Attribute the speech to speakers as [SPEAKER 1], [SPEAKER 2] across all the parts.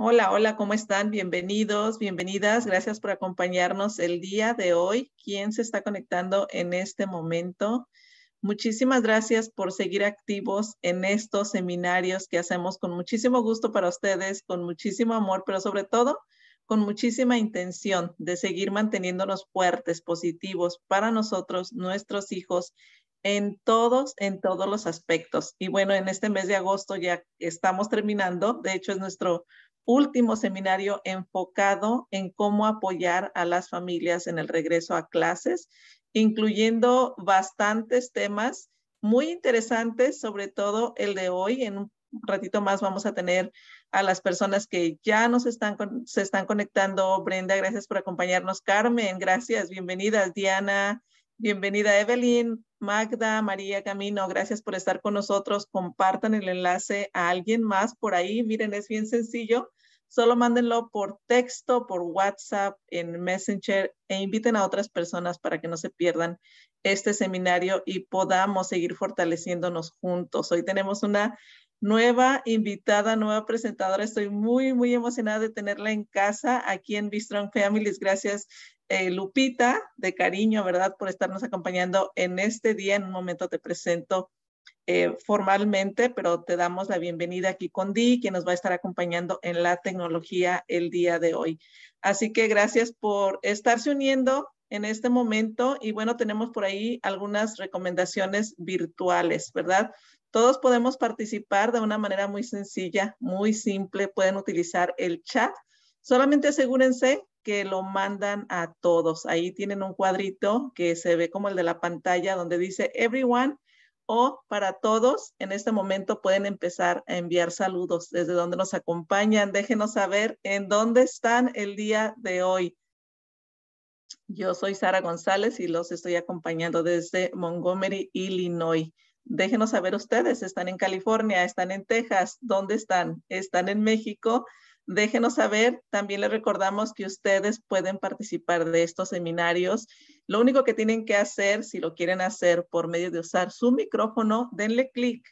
[SPEAKER 1] Hola, hola, ¿cómo están? Bienvenidos, bienvenidas. Gracias por acompañarnos el día de hoy. ¿Quién se está conectando en este momento? Muchísimas gracias por seguir activos en estos seminarios que hacemos con muchísimo gusto para ustedes, con muchísimo amor, pero sobre todo con muchísima intención de seguir manteniéndonos fuertes, positivos para nosotros, nuestros hijos, en todos los aspectos. Y bueno, en este mes de agosto ya estamos terminando. De hecho, es nuestro último seminario enfocado en cómo apoyar a las familias en el regreso a clases, incluyendo bastantes temas muy interesantes, sobre todo el de hoy. En un ratito más vamos a tener a las personas que ya se están conectando. Brenda, gracias por acompañarnos. Carmen, gracias. Bienvenidas. Diana, bienvenida. Evelyn, Magda, María Camino, gracias por estar con nosotros. Compartan el enlace a alguien más por ahí. Miren, es bien sencillo. Solo mándenlo por texto, por WhatsApp, en Messenger e inviten a otras personas para que no se pierdan este seminario y podamos seguir fortaleciéndonos juntos. Hoy tenemos una nueva invitada, nueva presentadora. Estoy muy, muy emocionada de tenerla en casa aquí en Be Strong Families. Gracias, Lupita, de cariño, ¿verdad? Por estarnos acompañando en este día. En un momento te presento formalmente, pero te damos la bienvenida aquí con Di, quien nos va a estar acompañando en la tecnología el día de hoy. Así que gracias por estarse uniendo en este momento y bueno, tenemos por ahí algunas recomendaciones virtuales, ¿verdad? Todos podemos participar de una manera muy sencilla, muy simple. Pueden utilizar el chat. Solamente asegúrense que lo mandan a todos. Ahí tienen un cuadrito que se ve como el de la pantalla donde dice everyone o para todos. En este momento pueden empezar a enviar saludos desde donde nos acompañan. Déjenos saber en dónde están el día de hoy. Yo soy Sara González y los estoy acompañando desde Montgomery, Illinois. Déjenos saber ustedes, ¿están en California? ¿Están en Texas? ¿Dónde están? ¿Están en México? Déjenos saber. También les recordamos que ustedes pueden participar de estos seminarios. Lo único que tienen que hacer, si lo quieren hacer por medio de usar su micrófono, denle clic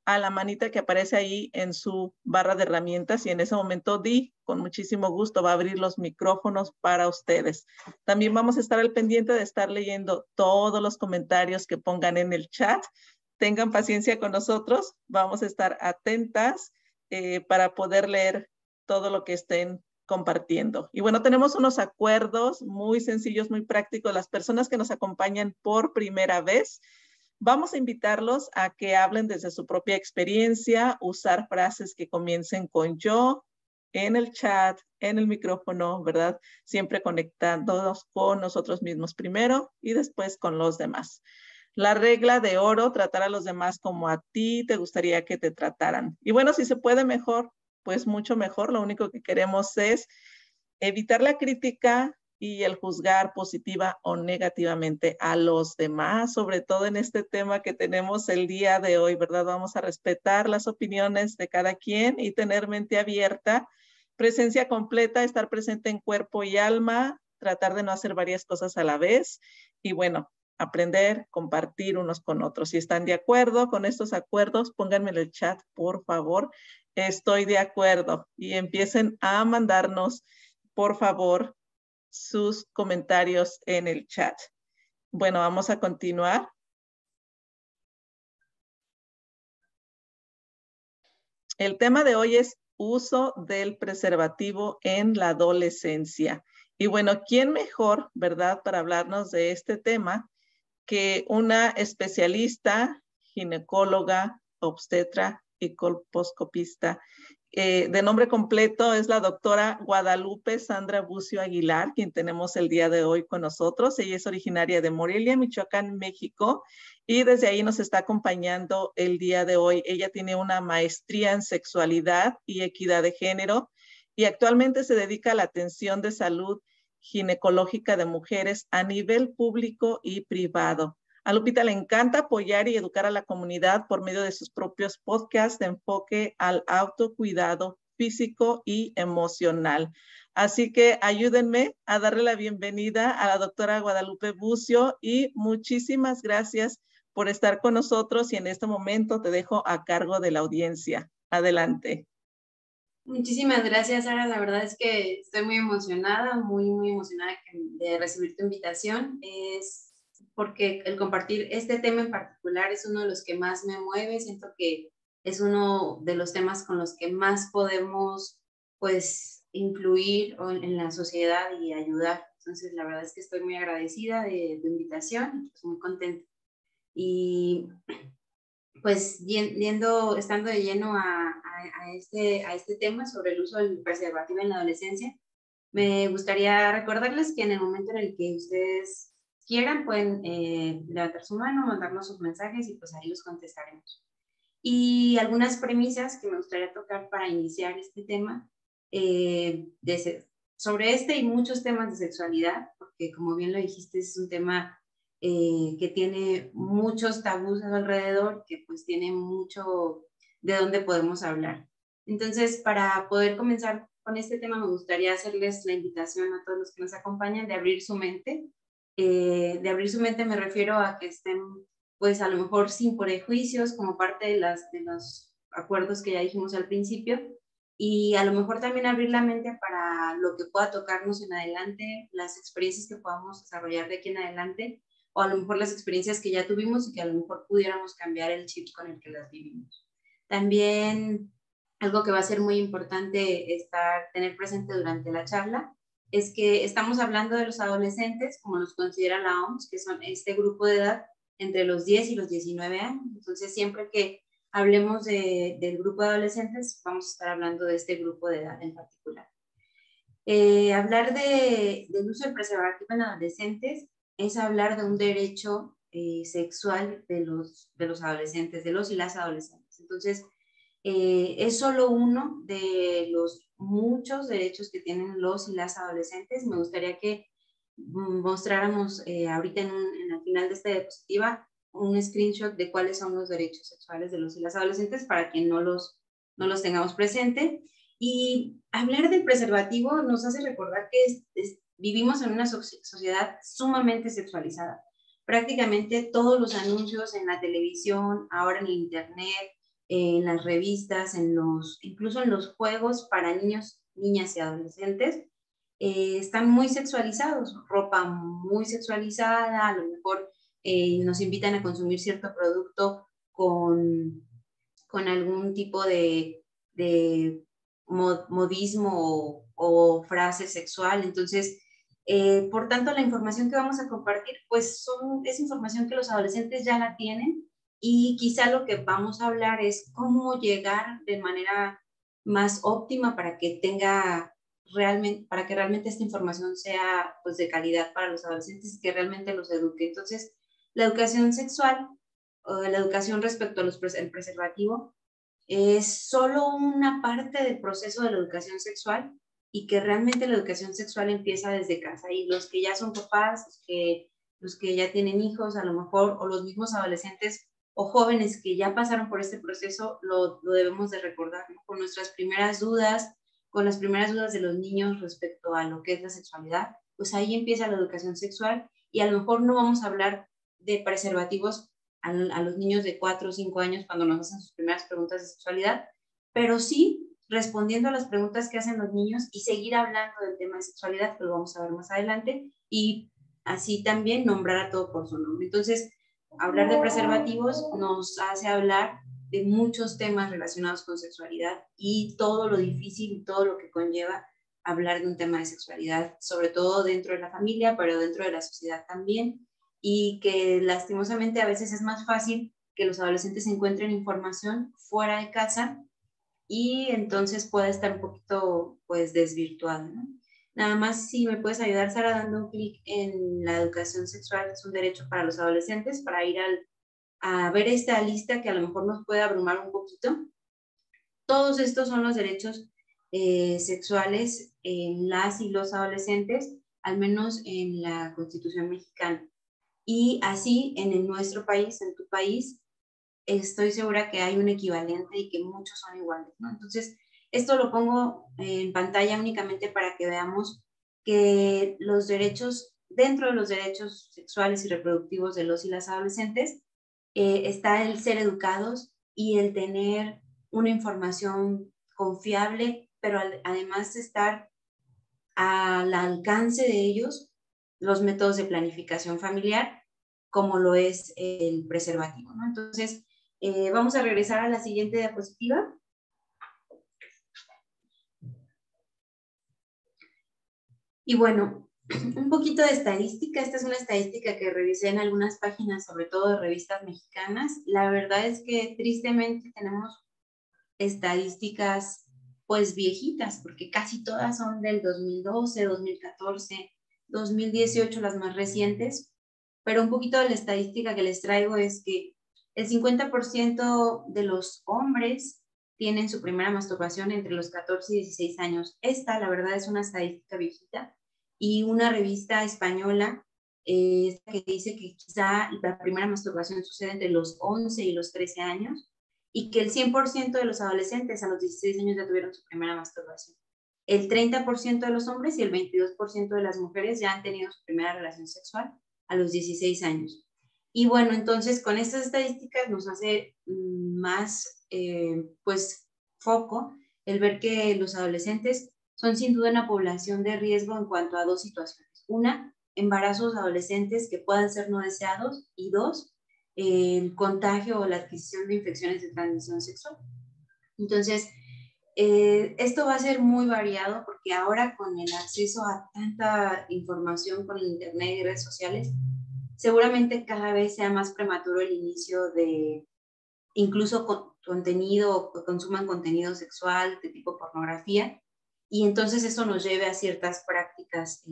[SPEAKER 1] a la manita que aparece ahí en su barra de herramientas y en ese momento Di, con muchísimo gusto, va a abrir los micrófonos para ustedes. También vamos a estar al pendiente de estar leyendo todos los comentarios que pongan en el chat. Tengan paciencia con nosotros, vamos a estar atentas para poder leer todo lo que estén compartiendo. Y bueno, tenemos unos acuerdos muy sencillos, muy prácticos. Las personas que nos acompañan por primera vez, vamos a invitarlos a que hablen desde su propia experiencia, usar frases que comiencen con yo, en el chat, en el micrófono, ¿verdad? Siempre conectándonos con nosotros mismos primero y después con los demás. La regla de oro, tratar a los demás como a ti te gustaría que te trataran. Y bueno, si se puede mejor, pues mucho mejor. Lo único que queremos es evitar la crítica y el juzgar positiva o negativamente a los demás, sobre todo en este tema que tenemos el día de hoy, ¿verdad? Vamos a respetar las opiniones de cada quien y tener mente abierta, presencia completa, estar presente en cuerpo y alma, tratar de no hacer varias cosas a la vez y bueno, aprender, compartir unos con otros. Si están de acuerdo con estos acuerdos, pónganme en el chat, por favor. Estoy de acuerdo y empiecen a mandarnos, por favor, sus comentarios en el chat. Bueno, vamos a continuar. El tema de hoy es uso del preservativo en la adolescencia. Y bueno, ¿quién mejor, verdad, para hablarnos de este tema que una especialista, ginecóloga, obstetra y colposcopista? De nombre completo es la doctora Guadalupe Sandra Bucio Aguilar, quien tenemos el día de hoy con nosotros. Ella es originaria de Morelia, Michoacán, México, y desde ahí nos está acompañando el día de hoy. Ella tiene una maestría en sexualidad y equidad de género y actualmente se dedica a la atención de salud ginecológica de mujeres a nivel público y privado. A Lupita le encanta apoyar y educar a la comunidad por medio de sus propios podcasts de enfoque al autocuidado físico y emocional. Así que ayúdenme a darle la bienvenida a la doctora Guadalupe Bucio y muchísimas gracias por estar con nosotros y en este momento te dejo a cargo de la audiencia. Adelante.
[SPEAKER 2] Muchísimas gracias, Sara. La verdad es que estoy muy emocionada, muy emocionada de recibir tu invitación. Es porque el compartir este tema en particular es uno de los que más me mueve. Siento que es uno de los temas con los que más podemos, pues, influir en la sociedad y ayudar. Entonces, la verdad es que estoy muy agradecida de tu invitación, pues, muy contenta. Y pues estando de lleno a este tema sobre el uso del preservativo en la adolescencia, me gustaría recordarles que en el momento en el que ustedes quieran pueden levantar su mano, mandarnos sus mensajes y pues ahí los contestaremos. Y algunas premisas que me gustaría tocar para iniciar este tema, sobre este y muchos temas de sexualidad, porque como bien lo dijiste, es un tema que tiene muchos tabús a su alrededor, que pues tiene mucho de dónde podemos hablar. Entonces, para poder comenzar con este tema, me gustaría hacerles la invitación a todos los que nos acompañan de abrir su mente. De abrir su mente me refiero a que estén pues a lo mejor sin prejuicios como parte de los acuerdos que ya dijimos al principio, y a lo mejor también abrir la mente para lo que pueda tocarnos en adelante, las experiencias que podamos desarrollar de aquí en adelante, o a lo mejor las experiencias que ya tuvimos y que a lo mejor pudiéramos cambiar el chip con el que las vivimos. También algo que va a ser muy importante tener presente durante la charla es que estamos hablando de los adolescentes, como los considera la OMS, que son este grupo de edad entre los 10 y los 19 años. Entonces, siempre que hablemos del grupo de adolescentes, vamos a estar hablando de este grupo de edad en particular. Hablar del uso del preservativo en adolescentes es hablar de un derecho sexual de los adolescentes, de los y las adolescentes. Entonces, es solo uno de los muchos derechos que tienen los y las adolescentes. Me gustaría que mostráramos ahorita en el final de esta diapositiva un screenshot de cuáles son los derechos sexuales de los y las adolescentes para que no los tengamos presente. Y hablar del preservativo nos hace recordar que vivimos en una sociedad sumamente sexualizada. Prácticamente todos los anuncios en la televisión, ahora en internet, en las revistas, incluso en los juegos para niños, niñas y adolescentes, están muy sexualizados, ropa muy sexualizada, a lo mejor nos invitan a consumir cierto producto con algún tipo de modismo o frase sexual. Entonces, por tanto, la información que vamos a compartir, pues es información que los adolescentes ya la tienen, y quizá lo que vamos a hablar es cómo llegar de manera más óptima para que realmente esta información sea pues de calidad para los adolescentes y que realmente los eduque. Entonces, la educación sexual o la educación respecto a el preservativo es solo una parte del proceso de la educación sexual, y que realmente la educación sexual empieza desde casa, y los que ya son papás, los que ya tienen hijos a lo mejor, o los mismos adolescentes o jóvenes que ya pasaron por este proceso, lo debemos de recordar, ¿no? Con nuestras primeras dudas, con las primeras dudas de los niños respecto a lo que es la sexualidad, pues ahí empieza la educación sexual, y a lo mejor no vamos a hablar de preservativos a los niños de 4 o 5 años cuando nos hacen sus primeras preguntas de sexualidad, pero sí respondiendo a las preguntas que hacen los niños y seguir hablando del tema de sexualidad, que lo vamos a ver más adelante, y así también nombrar a todo por su nombre. Entonces, hablar de preservativos nos hace hablar de muchos temas relacionados con sexualidad y todo lo difícil y todo lo que conlleva hablar de un tema de sexualidad, sobre todo dentro de la familia, pero dentro de la sociedad también, y que lastimosamente a veces es más fácil que los adolescentes encuentren información fuera de casa, y entonces puede estar un poquito pues desvirtuado, ¿no? Nada más si me puedes ayudar, Sara, dando un clic en la educación sexual, es un derecho para los adolescentes, para ir a ver esta lista que a lo mejor nos puede abrumar un poquito. Todos estos son los derechos sexuales en las y los adolescentes, al menos en la Constitución mexicana. Y así en nuestro país, en tu país, estoy segura que hay un equivalente y que muchos son iguales, ¿no? Entonces, esto lo pongo en pantalla únicamente para que veamos que los derechos, dentro de los derechos sexuales y reproductivos de los y las adolescentes, está el ser educados y el tener una información confiable, pero además estar al alcance de ellos los métodos de planificación familiar, como lo es el preservativo, ¿no? Entonces, vamos a regresar a la siguiente diapositiva. Y bueno, un poquito de estadística. Esta es una estadística que revisé en algunas páginas, sobre todo de revistas mexicanas. La verdad es que tristemente tenemos estadísticas pues viejitas, porque casi todas son del 2012, 2014, 2018, las más recientes. Pero un poquito de la estadística que les traigo es que el 50% de los hombres tienen su primera masturbación entre los 14 y 16 años. Esta, la verdad, es una estadística viejita, y una revista española que dice que quizá la primera masturbación sucede entre los 11 y los 13 años, y que el 100% de los adolescentes a los 16 años ya tuvieron su primera masturbación. El 30% de los hombres y el 22% de las mujeres ya han tenido su primera relación sexual a los 16 años. Y bueno, entonces con estas estadísticas nos hace más pues foco el ver que los adolescentes son sin duda una población de riesgo en cuanto a dos situaciones. Una, embarazos adolescentes que puedan ser no deseados, y dos, el contagio o la adquisición de infecciones de transmisión sexual. Entonces, esto va a ser muy variado, porque ahora con el acceso a tanta información con el internet y redes sociales, seguramente cada vez sea más prematuro el inicio de incluso contenido, o consuman contenido sexual de tipo pornografía, y entonces eso nos lleve a ciertas prácticas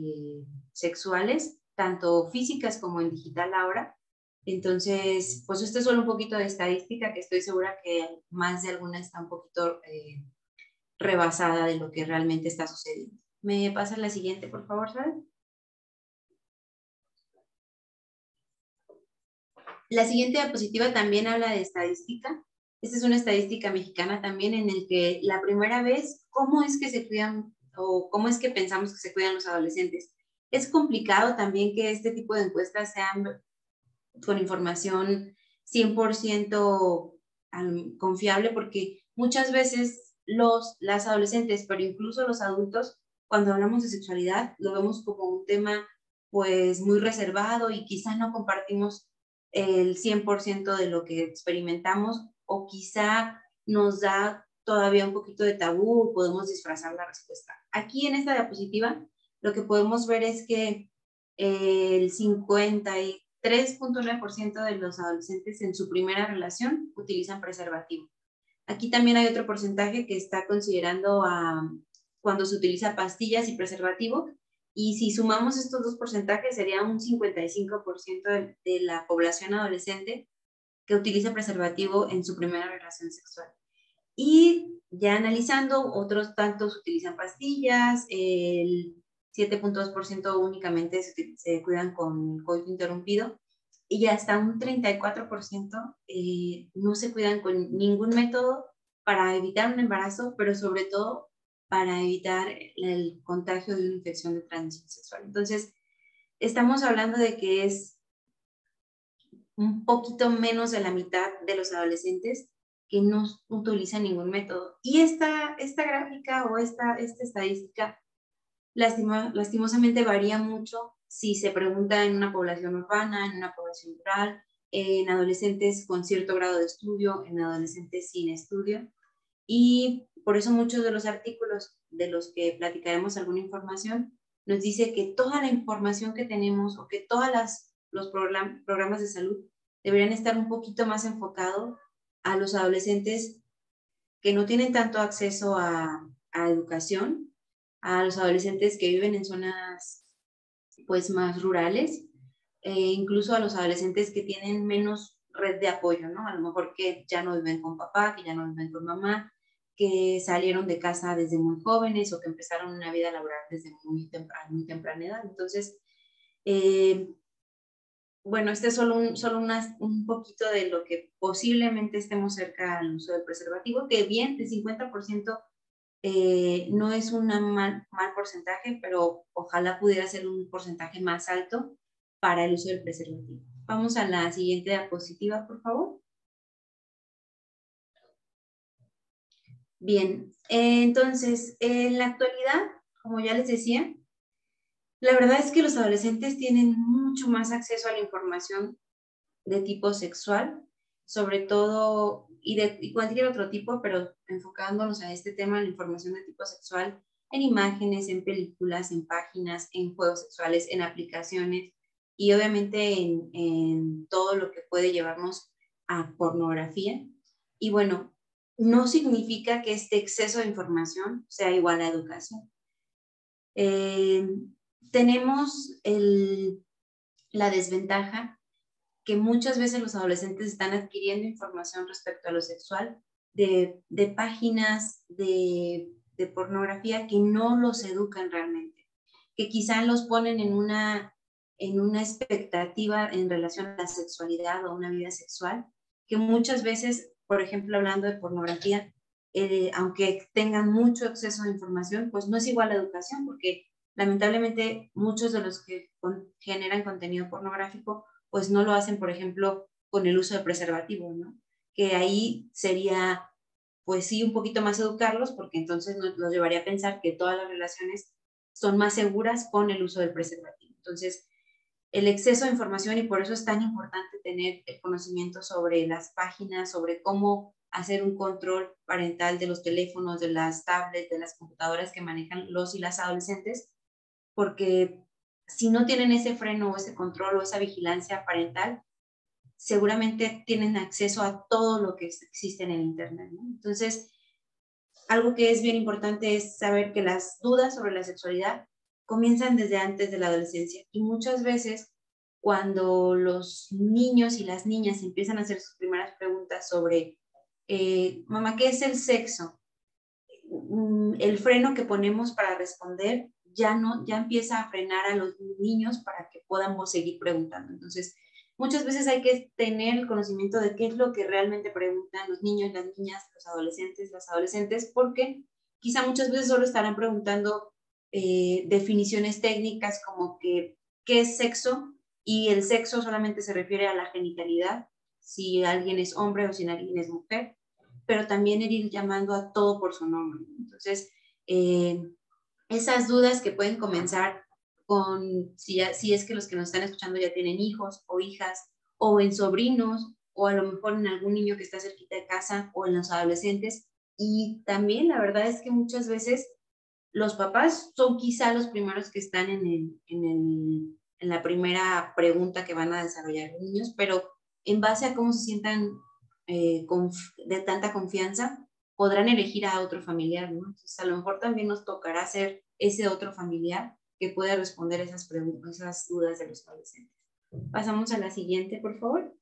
[SPEAKER 2] sexuales, tanto físicas como en digital ahora. Entonces, pues esto es solo un poquito de estadística, que estoy segura que más de alguna está un poquito rebasada de lo que realmente está sucediendo. ¿Me pasa la siguiente, por favor, Sara? La siguiente diapositiva también habla de estadística. Esta es una estadística mexicana también, en el que la primera vez, ¿cómo es que se cuidan o cómo es que pensamos que se cuidan los adolescentes? Es complicado también que este tipo de encuestas sean con información 100% confiable, porque muchas veces las adolescentes, pero incluso los adultos, cuando hablamos de sexualidad, lo vemos como un tema pues muy reservado, y quizá no compartimos el 100% de lo que experimentamos, o quizá nos da todavía un poquito de tabú, podemos disfrazar la respuesta. Aquí en esta diapositiva lo que podemos ver es que el 53.9% de los adolescentes en su primera relación utilizan preservativo. Aquí también hay otro porcentaje que está considerando cuando se utiliza pastillas y preservativo, y si sumamos estos dos porcentajes sería un 55% de la población adolescente que utiliza preservativo en su primera relación sexual. Y ya analizando, otros tantos utilizan pastillas, el 7.2% únicamente se cuidan con coito interrumpido, y hasta un 34% no se cuidan con ningún método para evitar un embarazo, pero sobre todo para evitar el contagio de una infección de transmisión sexual. Entonces, estamos hablando de que es un poquito menos de la mitad de los adolescentes que no utilizan ningún método. Y esta gráfica o esta estadística lastimosamente varía mucho si se pregunta en una población urbana, en una población rural, en adolescentes con cierto grado de estudio, en adolescentes sin estudio. Y por eso muchos de los artículos de los que platicaremos alguna información nos dice que toda la información que tenemos, o que todos los programas de salud deberían estar un poquito más enfocados a los adolescentes que no tienen tanto acceso a educación, a los adolescentes que viven en zonas pues más rurales, incluso a los adolescentes que tienen menos red de apoyo, ¿no? A lo mejor que ya no viven con papá, que ya no viven con mamá, que salieron de casa desde muy jóvenes, o que empezaron una vida laboral desde muy temprana edad. Entonces, bueno, este es solo un poquito de lo que posiblemente estemos cerca al uso del preservativo, que bien, el 50% no es un mal porcentaje, pero ojalá pudiera ser un porcentaje más alto para el uso del preservativo. Vamos a la siguiente diapositiva, por favor. Bien, entonces, en la actualidad, como ya les decía, la verdad es que los adolescentes tienen mucho más acceso a la información de tipo sexual, sobre todo, y cualquier otro tipo, pero enfocándonos a este tema, la información de tipo sexual, en imágenes, en películas, en páginas, en juegos sexuales, en aplicaciones, y obviamente en todo lo que puede llevarnos a pornografía. Y bueno, no significa que este exceso de información sea igual a educación. Tenemos la desventaja que muchas veces los adolescentes están adquiriendo información respecto a lo sexual de páginas de pornografía que no los educan realmente, que quizá los ponen en una expectativa en relación a la sexualidad o una vida sexual, que muchas veces, por ejemplo, hablando de pornografía, aunque tengan mucho acceso a información, pues no es igual a educación, porque lamentablemente muchos de los que generan contenido pornográfico pues no lo hacen, por ejemplo, con el uso de preservativo, ¿no? Que ahí sería, pues sí, un poquito más educarlos, porque entonces nos llevaría a pensar que todas las relaciones son más seguras con el uso del preservativo. Entonces, el exceso de información, y por eso es tan importante tener el conocimiento sobre las páginas, sobre cómo hacer un control parental de los teléfonos, de las tablets, de las computadoras que manejan los y las adolescentes, porque si no tienen ese freno o ese control o esa vigilancia parental, seguramente tienen acceso a todo lo que existe en el Internet, ¿no? Entonces, algo que es bien importante es saber que las dudas sobre la sexualidad comienzan desde antes de la adolescencia y muchas veces cuando los niños y las niñas empiezan a hacer sus primeras preguntas sobre, mamá, ¿qué es el sexo? El freno que ponemos para responder ya empieza a frenar a los niños para que podamos seguir preguntando. Entonces, muchas veces hay que tener el conocimiento de qué es lo que realmente preguntan los niños, las niñas, los adolescentes, las adolescentes, porque quizá muchas veces solo estarán preguntando definiciones técnicas como que qué es sexo, y el sexo solamente se refiere a la genitalidad, si alguien es hombre o si alguien es mujer, pero también el ir llamando a todo por su nombre. Entonces, esas dudas que pueden comenzar con, si es que los que nos están escuchando ya tienen hijos o hijas, o en sobrinos, o a lo mejor en algún niño que está cerquita de casa, o en los adolescentes. Y también la verdad es que muchas veces los papás son quizá los primeros que están en la primera pregunta que van a desarrollar los niños, pero en base a cómo se sientan de tanta confianza, podrán elegir a otro familiar, ¿no? Entonces, a lo mejor también nos tocará ser ese otro familiar que pueda responder esas preguntas, esas dudas de los adolescentes. Pasamos a la siguiente, por favor.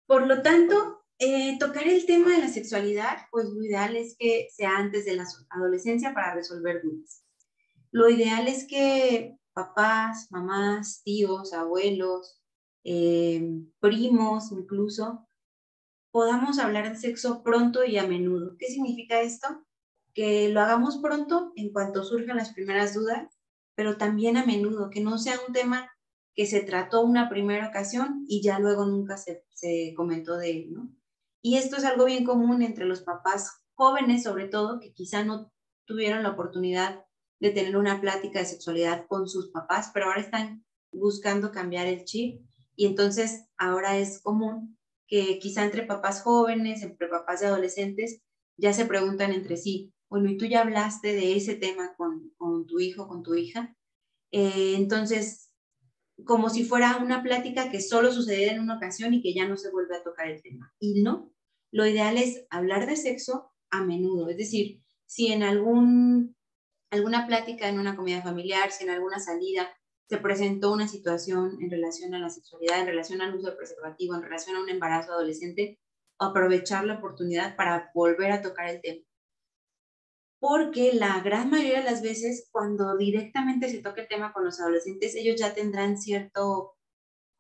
[SPEAKER 2] Por lo tanto, tocar el tema de la sexualidad, pues lo ideal es que sea antes de la adolescencia para resolver dudas. Lo ideal es que papás, mamás, tíos, abuelos, primos incluso, podamos hablar de sexo pronto y a menudo. ¿Qué significa esto? Que lo hagamos pronto en cuanto surjan las primeras dudas, pero también a menudo, que no sea un tema que se trató una primera ocasión y ya luego nunca se comentó de él, ¿no? Y esto es algo bien común entre los papás jóvenes, sobre todo, que quizá no tuvieron la oportunidad de tener una plática de sexualidad con sus papás, pero ahora están buscando cambiar el chip y entonces ahora es común que quizá entre papás jóvenes, entre papás de adolescentes, ya se preguntan entre sí, bueno, ¿y tú ya hablaste de ese tema con tu hijo, con tu hija? Entonces, como si fuera una plática que solo sucediera en una ocasión y que ya no se vuelve a tocar el tema. Y no, lo ideal es hablar de sexo a menudo, es decir, si en alguna plática en una comida familiar, si en alguna salida se presentó una situación en relación a la sexualidad, en relación al uso de preservativo, en relación a un embarazo adolescente, aprovechar la oportunidad para volver a tocar el tema. Porque la gran mayoría de las veces, cuando directamente se toca el tema con los adolescentes, ellos ya tendrán cierto,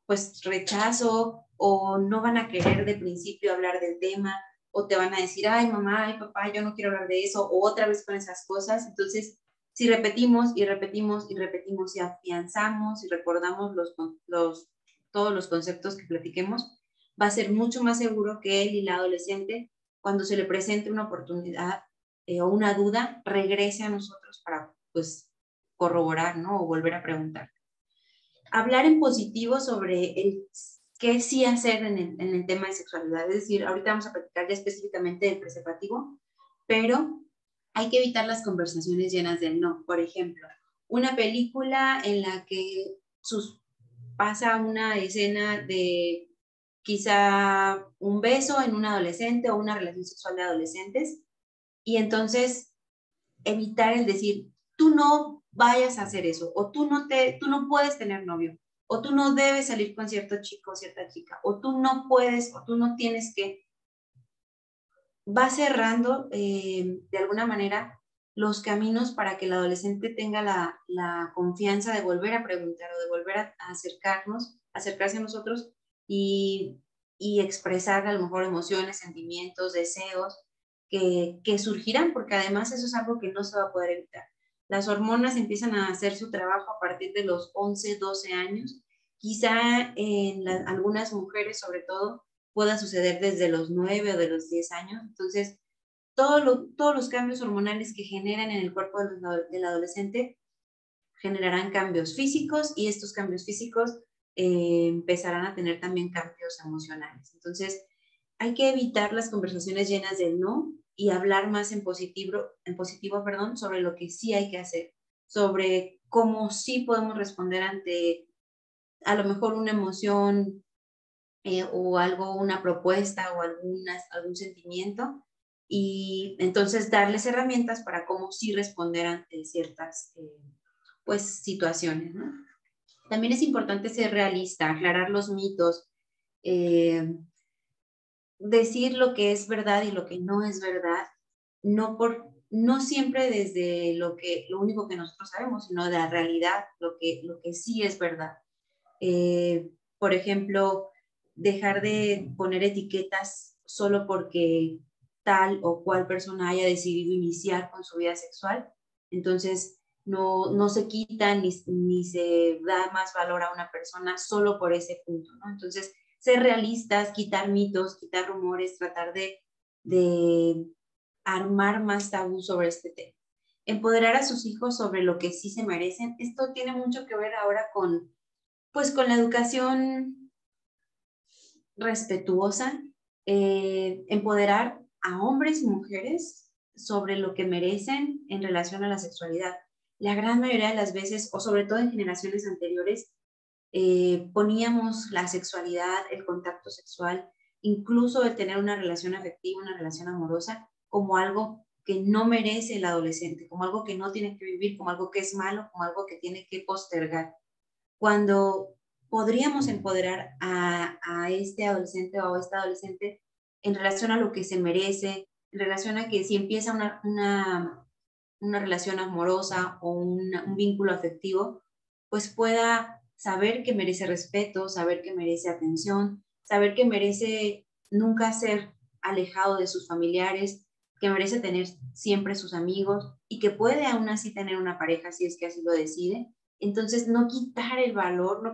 [SPEAKER 2] pues, rechazo o no van a querer de principio hablar del tema o te van a decir, ay, mamá, ay, papá, yo no quiero hablar de eso, o otra vez con esas cosas. Entonces, si repetimos y repetimos y repetimos y afianzamos y recordamos todos los conceptos que platiquemos, va a ser mucho más seguro que él y la adolescente cuando se le presente una oportunidad o una duda, regrese a nosotros para pues corroborar, ¿no? O volver a preguntar. Hablar en positivo sobre el qué sí hacer en el tema de sexualidad. Es decir, ahorita vamos a platicar ya específicamente del preservativo, pero hay que evitar las conversaciones llenas del no. Por ejemplo, una película en la que pasa una escena de quizá un beso en un adolescente o una relación sexual de adolescentes, y entonces evitar el decir, tú no vayas a hacer eso, o tú no puedes tener novio, o tú no debes salir con cierto chico o cierta chica, o tú no puedes, o tú no tienes que. Va cerrando de alguna manera los caminos para que el adolescente tenga la confianza de volver a preguntar o de volver a acercarse a nosotros y expresar a lo mejor emociones, sentimientos, deseos que surgirán, porque además eso es algo que no se va a poder evitar. Las hormonas empiezan a hacer su trabajo a partir de los 11, 12 años. Quizá en algunas mujeres, sobre todo, pueda suceder desde los 9 o de los 10 años. Entonces, todos los cambios hormonales que generan en el cuerpo del adolescente generarán cambios físicos, y estos cambios físicos empezarán a tener también cambios emocionales. Entonces, hay que evitar las conversaciones llenas de no y hablar más en positivo, sobre lo que sí hay que hacer, sobre cómo sí podemos responder ante a lo mejor una emoción o algo, una propuesta o algún sentimiento, y entonces darles herramientas para cómo sí responder ante ciertas pues situaciones, ¿no? También es importante ser realista, aclarar los mitos, decir lo que es verdad y lo que no es verdad, no siempre desde lo único que nosotros sabemos, sino de la realidad, lo que sí es verdad. Por ejemplo, dejar de poner etiquetas solo porque tal o cual persona haya decidido iniciar con su vida sexual. Entonces, no se quita ni se da más valor a una persona solo por ese punto, ¿no? Entonces, ser realistas, quitar mitos, quitar rumores, tratar de armar más tabú sobre este tema. Empoderar a sus hijos sobre lo que sí se merecen. Esto tiene mucho que ver ahora con la educación respetuosa, empoderar a hombres y mujeres sobre lo que merecen en relación a la sexualidad. La gran mayoría de las veces, o sobre todo en generaciones anteriores, poníamos la sexualidad, el contacto sexual, incluso el tener una relación afectiva, una relación amorosa, como algo que no merece el adolescente, como algo que no tiene que vivir, como algo que es malo, como algo que tiene que postergar. Cuando podríamos empoderar a este adolescente o a esta adolescente en relación a lo que se merece, en relación a que si empieza una relación amorosa o un vínculo afectivo, pues pueda saber que merece respeto, saber que merece atención, saber que merece nunca ser alejado de sus familiares, que merece tener siempre sus amigos y que puede aún así tener una pareja si es que así lo decide. Entonces, no quitar el valor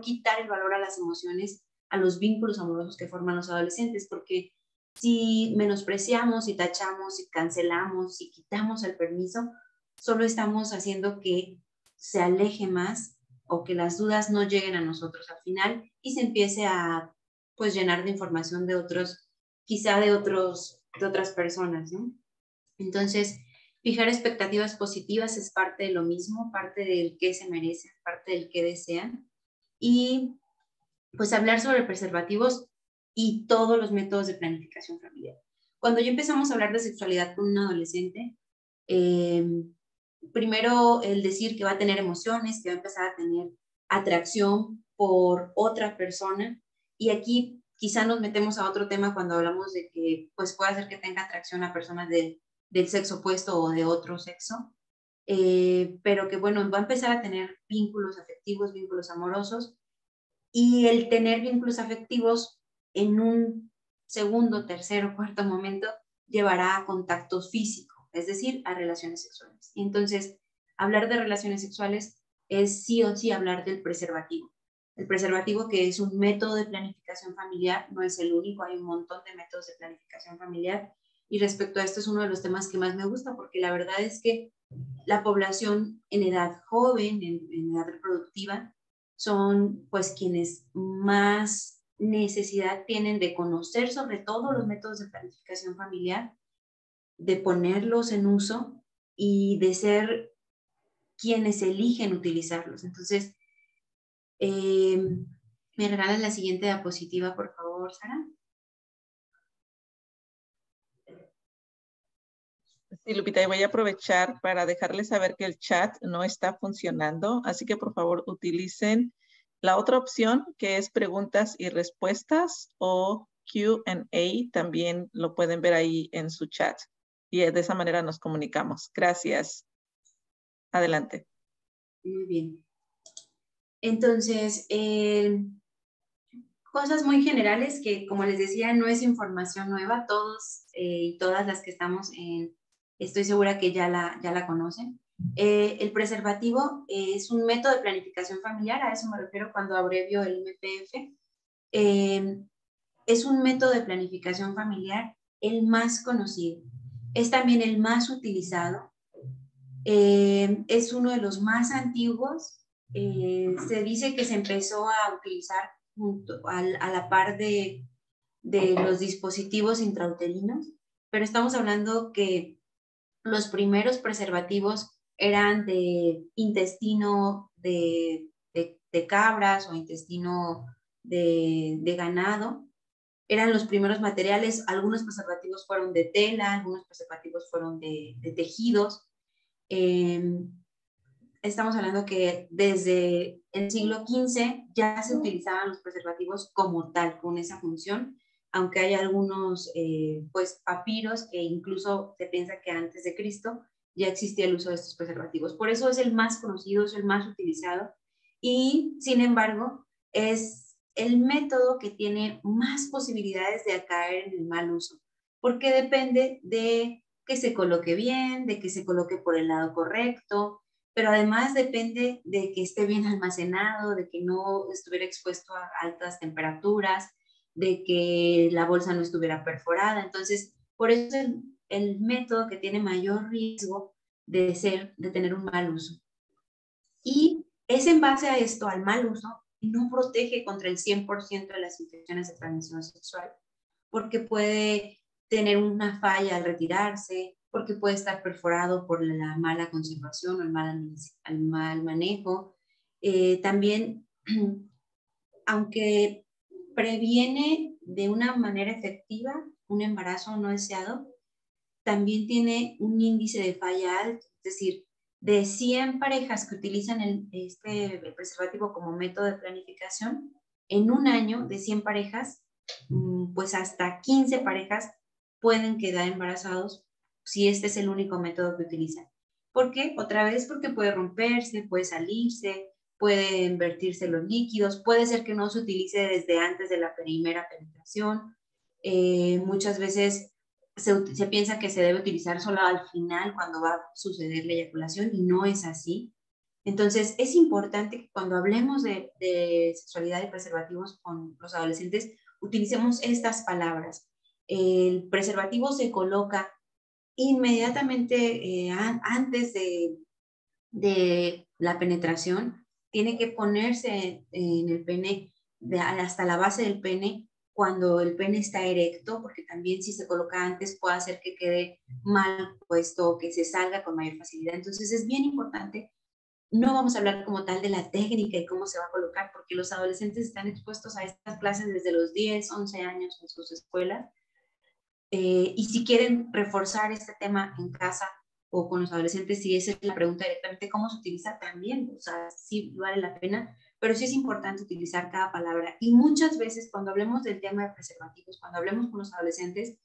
[SPEAKER 2] a las emociones, a los vínculos amorosos que forman los adolescentes, porque si menospreciamos, si tachamos, si cancelamos, si quitamos el permiso, solo estamos haciendo que se aleje más o que las dudas no lleguen a nosotros al final y se empiece a pues llenar de información de otros, quizá de otras personas, ¿no? Entonces, fijar expectativas positivas es parte de lo mismo, parte del qué se merecen, parte del qué desean. Y pues hablar sobre preservativos y todos los métodos de planificación familiar. Cuando ya empezamos a hablar de sexualidad con un adolescente, primero el decir que va a tener emociones, que va a empezar a tener atracción por otra persona. Y aquí quizá nos metemos a otro tema cuando hablamos de que pues puede hacer que tenga atracción a personas del sexo opuesto o de otro sexo, pero que bueno, va a empezar a tener vínculos afectivos, vínculos amorosos, y el tener vínculos afectivos en un segundo, tercero, cuarto momento llevará a contacto físico, es decir, a relaciones sexuales. Y entonces, hablar de relaciones sexuales es sí o sí hablar del preservativo. El preservativo, que es un método de planificación familiar, no es el único, hay un montón de métodos de planificación familiar, Y respecto a esto es uno de los temas que más me gusta, porque la verdad es que la población en edad joven, en edad reproductiva, son pues quienes más necesidad tienen de conocer sobre todo los métodos de planificación familiar, de ponerlos en uso y de ser quienes eligen utilizarlos. Entonces, ¿me regalas la siguiente diapositiva, por favor, Sara?
[SPEAKER 1] Sí, Lupita, y voy a aprovechar para dejarles saber que el chat no está funcionando, así que por favor utilicen la otra opción que es preguntas y respuestas o Q&A, también lo pueden ver ahí en su chat y de esa manera nos comunicamos. Gracias. Adelante.
[SPEAKER 2] Muy bien. Entonces, cosas muy generales que, como les decía, no es información nueva. Todos y todas las que estamos en, estoy segura que ya la conocen. El preservativo es un método de planificación familiar, a eso me refiero cuando abrevio el MPF. Es un método de planificación familiar el más conocido. Es también el más utilizado. Es uno de los más antiguos. Se dice que se empezó a utilizar junto a la par de los dispositivos intrauterinos, pero estamos hablando que los primeros preservativos eran de intestino de cabras o intestino de ganado. Eran los primeros materiales. Algunos preservativos fueron de tela, algunos preservativos fueron de tejidos. Estamos hablando que desde el siglo XV ya se utilizaban los preservativos como tal, con esa función, aunque hay algunos pues papiros que incluso se piensa que antes de Cristo ya existía el uso de estos preservativos. Por eso es el más conocido, es el más utilizado y sin embargo es el método que tiene más posibilidades de caer en el mal uso, porque depende de que se coloque bien, de que se coloque por el lado correcto, pero además depende de que esté bien almacenado, de que no estuviera expuesto a altas temperaturas, de que la bolsa no estuviera perforada. Entonces, por eso es el método que tiene mayor riesgo de tener un mal uso. Y es en base a esto, al mal uso, no protege contra el 100% de las infecciones de transmisión sexual, porque puede tener una falla al retirarse, porque puede estar perforado por la mala conservación o el mal manejo. También, aunque previene de una manera efectiva un embarazo no deseado, también tiene un índice de falla alto, es decir, de 100 parejas que utilizan el preservativo como método de planificación, en un año de 100 parejas, pues hasta 15 parejas pueden quedar embarazados si este es el único método que utilizan. ¿Por qué? Otra vez porque puede romperse, puede salirse, pueden vertirse los líquidos, puede ser que no se utilice desde antes de la primera penetración. Muchas veces se piensa que se debe utilizar solo al final cuando va a suceder la eyaculación y no es así. Entonces, es importante que cuando hablemos de sexualidad y preservativos con los adolescentes, utilicemos estas palabras. El preservativo se coloca inmediatamente antes de la penetración, tiene que ponerse en el pene, hasta la base del pene, cuando el pene está erecto, porque también si se coloca antes puede hacer que quede mal puesto o que se salga con mayor facilidad. Entonces es bien importante. No vamos a hablar como tal de la técnica y cómo se va a colocar, porque los adolescentes están expuestos a estas clases desde los 10, 11 años en sus escuelas. Y si quieren reforzar este tema en casa o con los adolescentes, si esa es la pregunta directamente, ¿cómo se utiliza también? O sea, sí vale la pena, pero sí es importante utilizar cada palabra. Y muchas veces cuando hablemos del tema de preservativos, cuando hablemos con los adolescentes,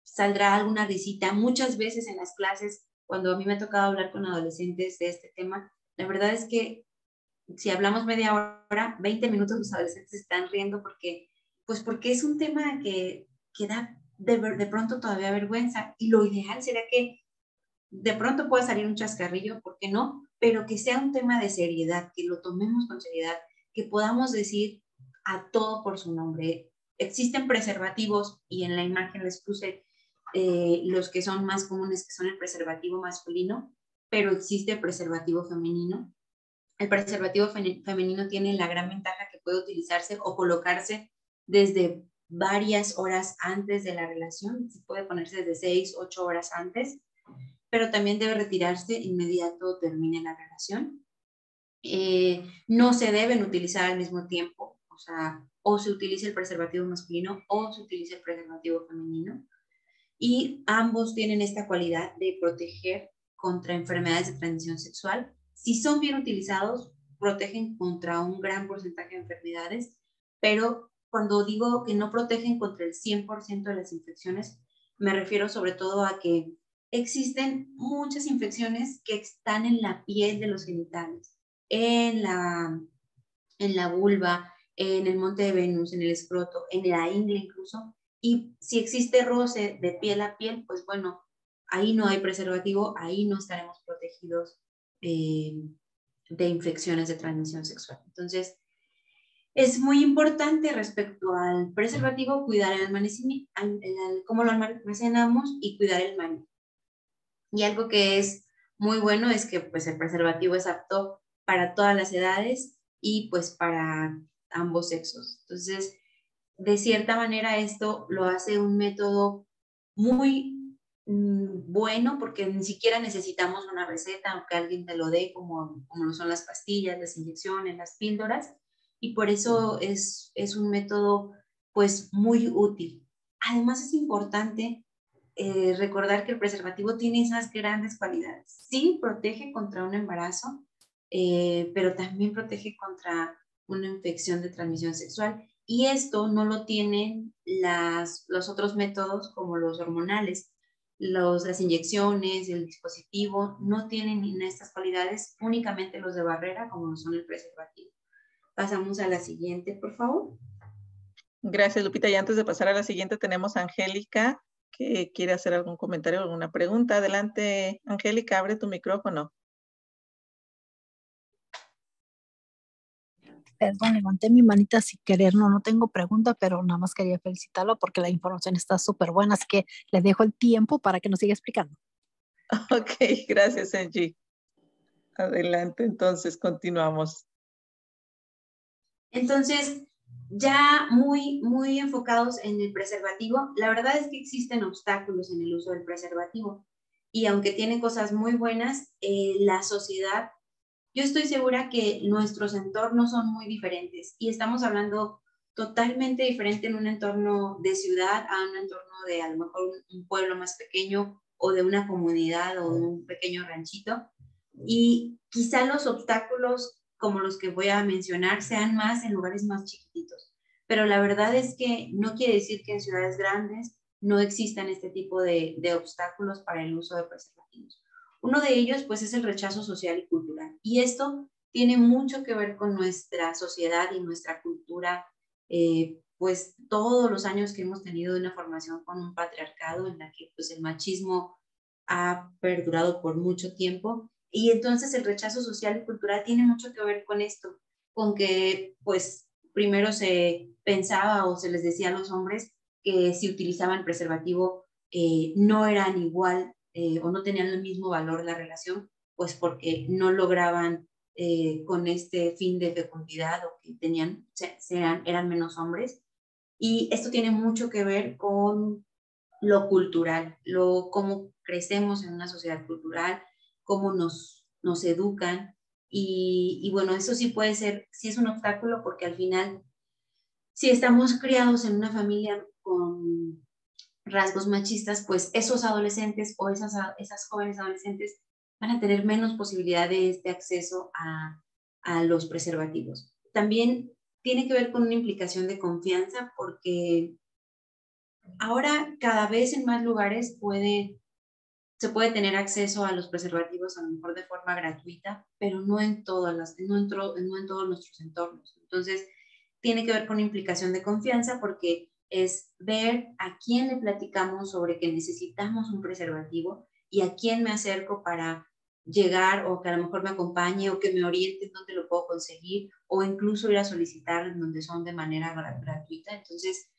[SPEAKER 2] saldrá alguna risita. Muchas veces en las clases, cuando a mí me ha tocado hablar con adolescentes de este tema, la verdad es que si hablamos media hora, 20 minutos los adolescentes están riendo porque es un tema que da de pronto todavía vergüenza, y lo ideal será que de pronto pueda salir un chascarrillo, ¿por qué no? Pero que sea un tema de seriedad, que lo tomemos con seriedad, que podamos decir a todo por su nombre. Existen preservativos, y en la imagen les puse los que son más comunes, que son el preservativo masculino, pero existe el preservativo femenino. El preservativo femenino tiene la gran ventaja que puede utilizarse o colocarse desde varias horas antes de la relación, se puede ponerse desde 6, 8 horas antes, pero también debe retirarse inmediato termine la relación. No se deben utilizar al mismo tiempo, o sea, o se utiliza el preservativo masculino o se utiliza el preservativo femenino, y ambos tienen esta cualidad de proteger contra enfermedades de transmisión sexual. Si son bien utilizados, protegen contra un gran porcentaje de enfermedades, pero cuando digo que no protegen contra el 100% de las infecciones, me refiero sobre todo a que existen muchas infecciones que están en la piel de los genitales, en la vulva, en el monte de Venus, en el escroto, en la ingle incluso, y si existe roce de piel a piel, pues bueno, ahí no hay preservativo, ahí no estaremos protegidos de infecciones de transmisión sexual. Entonces, es muy importante respecto al preservativo cuidar el almacenamiento, cómo lo almacenamos y cuidar el manejo. Y algo que es muy bueno es que pues, el preservativo es apto para todas las edades y pues para ambos sexos. Entonces, de cierta manera esto lo hace un método muy bueno porque ni siquiera necesitamos una receta, aunque alguien te lo dé, como lo son las pastillas, las inyecciones, las píldoras, y por eso es un método pues muy útil. Además es importante recordar que el preservativo tiene esas grandes cualidades. Sí, protege contra un embarazo, pero también protege contra una infección de transmisión sexual. Y esto no lo tienen los otros métodos como los hormonales. Las inyecciones, el dispositivo, no tienen estas cualidades, únicamente los de barrera como son el preservativo. Pasamos a la siguiente, por favor.
[SPEAKER 1] Gracias, Lupita. Y antes de pasar a la siguiente, tenemos a Angélica, que quiere hacer algún comentario o alguna pregunta. Adelante, Angélica, abre tu micrófono.
[SPEAKER 3] Perdón, levanté mi manita sin querer, no tengo pregunta, pero nada más quería felicitarlo porque la información está súper buena, así que le dejo el tiempo para que nos siga explicando.
[SPEAKER 1] Ok, gracias, Angie. Adelante, entonces continuamos.
[SPEAKER 2] Entonces, ya muy enfocados en el preservativo, la verdad es que existen obstáculos en el uso del preservativo. Y aunque tiene cosas muy buenas, la sociedad, yo estoy segura que nuestros entornos son muy diferentes y estamos hablando totalmente diferente en un entorno de ciudad a un entorno de a lo mejor un pueblo más pequeño o de una comunidad o de un pequeño ranchito. Y quizá los obstáculos como los que voy a mencionar sean más en lugares más chiquititos. Pero la verdad es que no quiere decir que en ciudades grandes no existan este tipo de obstáculos para el uso de preservativos. Uno de ellos, pues, es el rechazo social y cultural. Y esto tiene mucho que ver con nuestra sociedad y nuestra cultura, pues, todos los años que hemos tenido una formación con un patriarcado en la que, pues, el machismo ha perdurado por mucho tiempo. Y entonces el rechazo social y cultural tiene mucho que ver con esto, con que, pues, primero se pensaba o se les decía a los hombres que si utilizaban preservativo no eran igual o no tenían el mismo valor la relación, pues porque no lograban con este fin de fecundidad o que eran menos hombres. Y esto tiene mucho que ver con lo cultural, cómo crecemos en una sociedad cultural, cómo nos educan. Y bueno, eso sí puede ser, sí es un obstáculo porque al final, si estamos criados en una familia con rasgos machistas, pues esos adolescentes o esas jóvenes adolescentes van a tener menos posibilidades de acceso a los preservativos. También tiene que ver con una implicación de confianza porque ahora cada vez en más lugares se puede tener acceso a los preservativos a lo mejor de forma gratuita, pero no en todos nuestros entornos. Entonces, tiene que ver con implicación de confianza porque es ver a quién le platicamos sobre que necesitamos un preservativo y a quién me acerco para llegar o que a lo mejor me acompañe o que me oriente en dónde lo puedo conseguir o incluso ir a solicitar en donde son de manera gratuita. Entonces,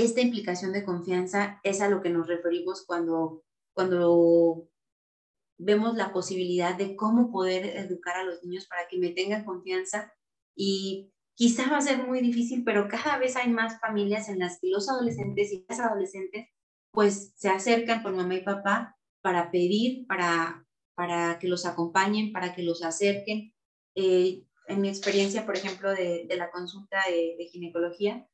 [SPEAKER 2] esta implicación de confianza es a lo que nos referimos cuando vemos la posibilidad de cómo poder educar a los niños para que me tengan confianza. Y quizá va a ser muy difícil, pero cada vez hay más familias en las que los adolescentes y las adolescentes pues se acercan con mamá y papá para pedir, para que los acompañen, para que los acerquen. En mi experiencia, por ejemplo, de la consulta de ginecología,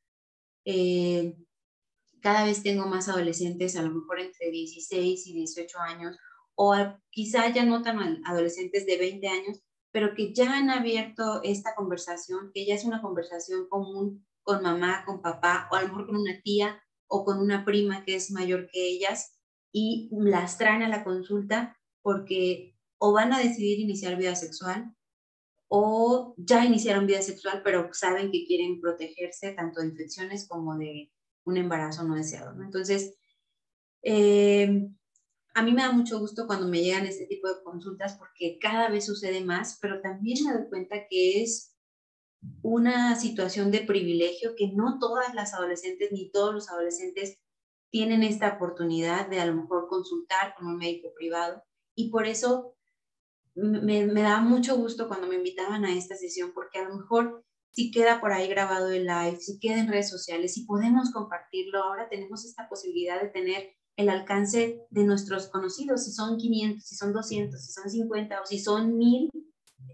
[SPEAKER 2] cada vez tengo más adolescentes, a lo mejor entre 16 y 18 años, o quizá ya no tan adolescentes de 20 años, pero que ya han abierto esta conversación, que ya es una conversación común con mamá, con papá, o a lo mejor con una tía o con una prima que es mayor que ellas, y las traen a la consulta porque o van a decidir iniciar vida sexual, o ya iniciaron vida sexual, pero saben que quieren protegerse tanto de infecciones como de un embarazo no deseado, ¿no? Entonces, a mí me da mucho gusto cuando me llegan este tipo de consultas porque cada vez sucede más, pero también me doy cuenta que es una situación de privilegio que no todas las adolescentes ni todos los adolescentes tienen esta oportunidad de a lo mejor consultar con un médico privado, y por eso me da mucho gusto cuando me invitaban a esta sesión, porque a lo mejor si queda por ahí grabado el live, si queda en redes sociales, si podemos compartirlo, ahora tenemos esta posibilidad de tener el alcance de nuestros conocidos, si son 500, si son 200, si son 50 o si son 1000,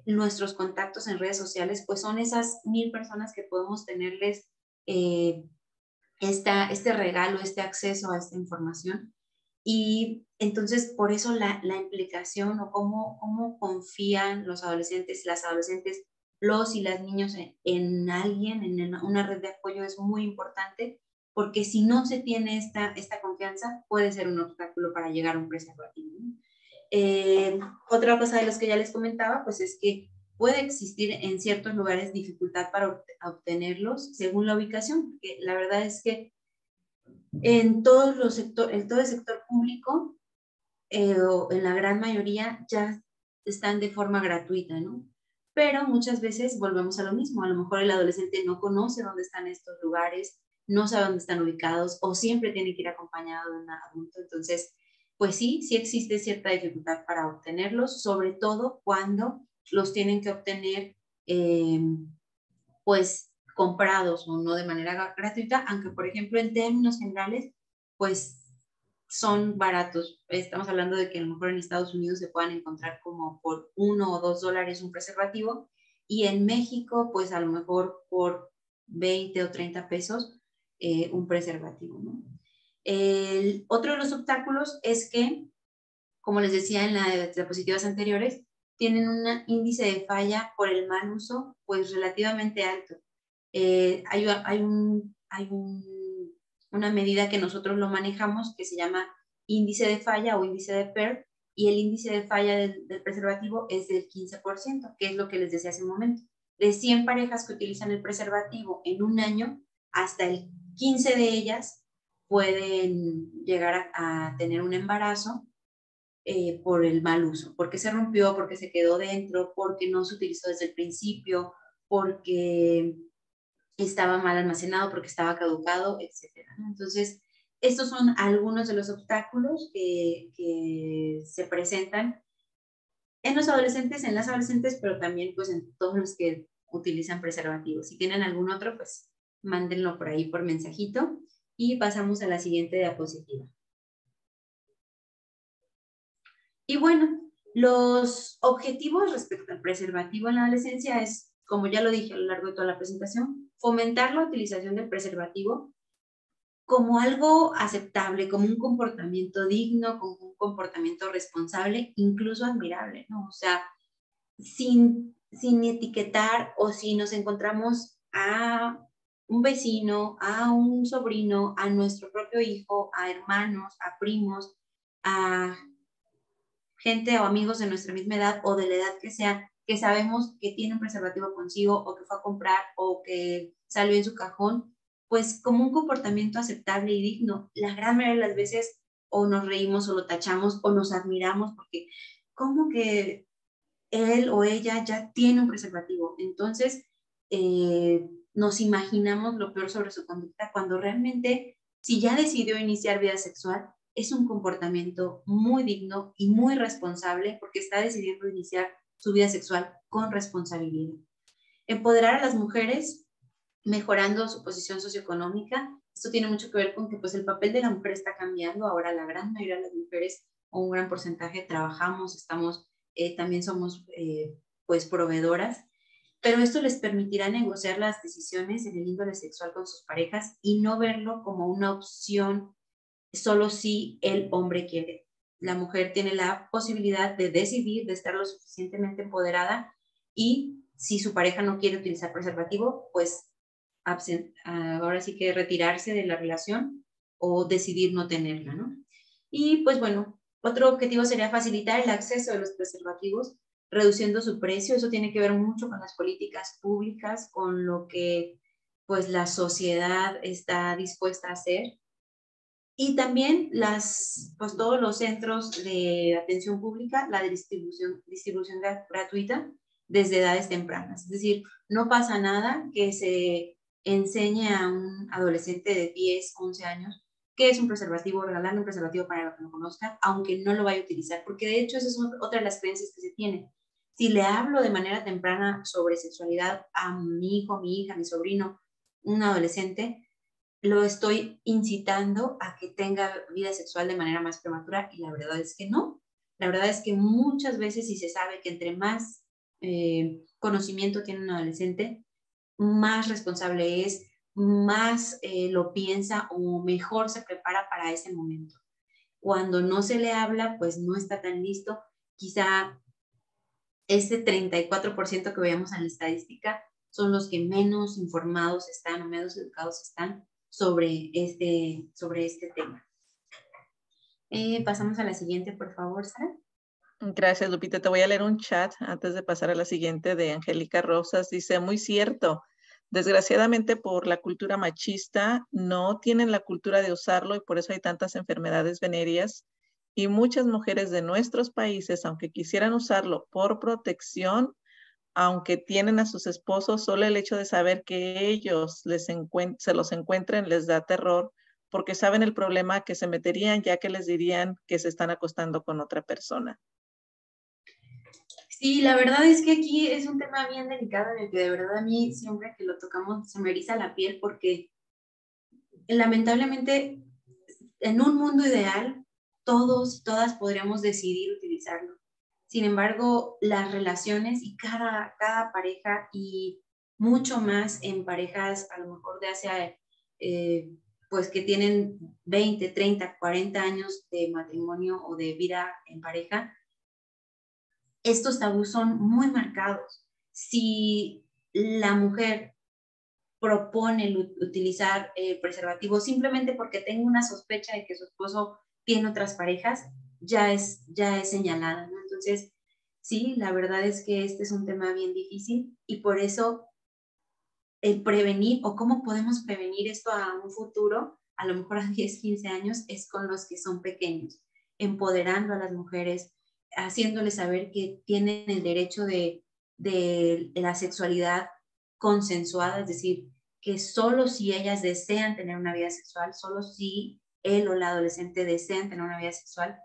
[SPEAKER 2] nuestros contactos en redes sociales, pues son esas 1000 personas que podemos tenerles este regalo, este acceso a esta información. Y entonces, por eso la implicación o cómo confían los adolescentes, las adolescentes, los y las niños en alguien, en una red de apoyo es muy importante, porque si no se tiene esta confianza, puede ser un obstáculo para llegar a un preservativo, ¿no? Otra cosa de los que ya les comentaba, pues es que puede existir en ciertos lugares dificultad para obtenerlos según la ubicación, porque la verdad es que en todo el sector público, o en la gran mayoría, ya están de forma gratuita, ¿no? Pero muchas veces volvemos a lo mismo. A lo mejor el adolescente no conoce dónde están estos lugares, no sabe dónde están ubicados, o siempre tiene que ir acompañado de un adulto. Entonces, pues sí existe cierta dificultad para obtenerlos, sobre todo cuando los tienen que obtener, pues, comprados o no de manera gratuita, aunque por ejemplo en términos generales, pues son baratos. Estamos hablando de que a lo mejor en Estados Unidos se puedan encontrar como por $1 o $2 un preservativo, y en México pues a lo mejor por 20 o 30 pesos un preservativo, ¿no? Otro de los obstáculos es que, como les decía en las diapositivas anteriores, tienen un índice de falla por el mal uso pues relativamente alto. Una medida que nosotros lo manejamos que se llama índice de falla o índice de PER, y el índice de falla del preservativo es del 15%, que es lo que les decía hace un momento. De 100 parejas que utilizan el preservativo en un año, hasta el 15 de ellas pueden llegar a tener un embarazo por el mal uso, porque se rompió, porque se quedó dentro, porque no se utilizó desde el principio, porque estaba mal almacenado, porque estaba caducado, etc. Entonces, estos son algunos de los obstáculos que se presentan en los adolescentes, en las adolescentes, pero también pues en todos los que utilizan preservativos. Si tienen algún otro, pues mándenlo por ahí por mensajito, y pasamos a la siguiente diapositiva. Y bueno, los objetivos respecto al preservativo en la adolescencia es, como ya lo dije a lo largo de toda la presentación, fomentar la utilización del preservativo como algo aceptable, como un comportamiento digno, como un comportamiento responsable, incluso admirable, ¿no? O sea, sin etiquetar, o si nos encontramos a un vecino, a un sobrino, a nuestro propio hijo, a hermanos, a primos, a gente o amigos de nuestra misma edad o de la edad que sea, que sabemos que tiene un preservativo consigo o que fue a comprar o que salió en su cajón, pues como un comportamiento aceptable y digno. La gran mayoría de las veces o nos reímos o lo tachamos o nos admiramos porque como que él o ella ya tiene un preservativo. Entonces nos imaginamos lo peor sobre su conducta, cuando realmente Si ya decidió iniciar vida sexual, es un comportamiento muy digno y muy responsable porque está decidiendo iniciar su vida sexual con responsabilidad. Empoderar a las mujeres mejorando su posición socioeconómica. Esto tiene mucho que ver con que pues, el papel de la mujer está cambiando. Ahora la gran mayoría de las mujeres, o un gran porcentaje, trabajamos, también somos pues proveedoras, pero esto les permitirá negociar las decisiones en el índole sexual con sus parejas y no verlo como una opción solo si el hombre quiere. La mujer tiene la posibilidad de decidir, de estar lo suficientemente empoderada, y si su pareja no quiere utilizar preservativo, pues ahora sí que retirarse de la relación o decidir no tenerla, ¿no? Y pues bueno, otro objetivo sería facilitar el acceso de los preservativos, reduciendo su precio. Eso tiene que ver mucho con las políticas públicas, con lo que pues la sociedad está dispuesta a hacer. Y también pues todos los centros de atención pública, la distribución gratuita desde edades tempranas. Es decir, no pasa nada que se enseñe a un adolescente de 10, 11 años qué es un preservativo, regalarle un preservativo para que lo conozca, aunque no lo vaya a utilizar, porque de hecho esa es otra de las creencias que se tiene. Si le hablo de manera temprana sobre sexualidad a mi hijo, mi hija, mi sobrino, un adolescente, lo estoy incitando a que tenga vida sexual de manera más prematura, y la verdad es que no. La verdad es que muchas veces, si se sabe que entre más conocimiento tiene un adolescente, más responsable es, más lo piensa o mejor se prepara para ese momento. Cuando no se le habla, pues no está tan listo. Quizá ese 34% que veíamos en la estadística son los que menos informados están o menos educados están sobre este tema. Pasamos a la siguiente, por favor, Sara.
[SPEAKER 1] Gracias, Lupita. Te voy a leer un chat antes de pasar a la siguiente, de Angélica Rosas. Dice, muy cierto. Desgraciadamente, por la cultura machista, no tienen la cultura de usarlo y por eso hay tantas enfermedades venéreas. Y muchas mujeres de nuestros países, aunque quisieran usarlo por protección, aunque tienen a sus esposos, solo el hecho de saber que ellos se los encuentren les da terror, porque saben el problema que se meterían, ya que les dirían que se están acostando con otra persona.
[SPEAKER 2] Sí, la verdad es que aquí es un tema bien delicado en el que de verdad a mí siempre que lo tocamos se me eriza la piel, porque lamentablemente en un mundo ideal todos y todas podríamos decidir utilizarlo. Sin embargo, las relaciones y cada pareja, y mucho más en parejas a lo mejor de hace, pues que tienen 20, 30, 40 años de matrimonio o de vida en pareja, estos tabús son muy marcados. Si la mujer propone utilizar preservativo simplemente porque tenga una sospecha de que su esposo tiene otras parejas, ya es señalada, ¿no? Entonces, sí, la verdad es que este es un tema bien difícil, y por eso el prevenir, o cómo podemos prevenir esto a un futuro, a lo mejor a 10, 15 años, es con los que son pequeños, empoderando a las mujeres, haciéndoles saber que tienen el derecho de la sexualidad consensuada, es decir, que solo si ellas desean tener una vida sexual, solo si él o la adolescente desean tener una vida sexual,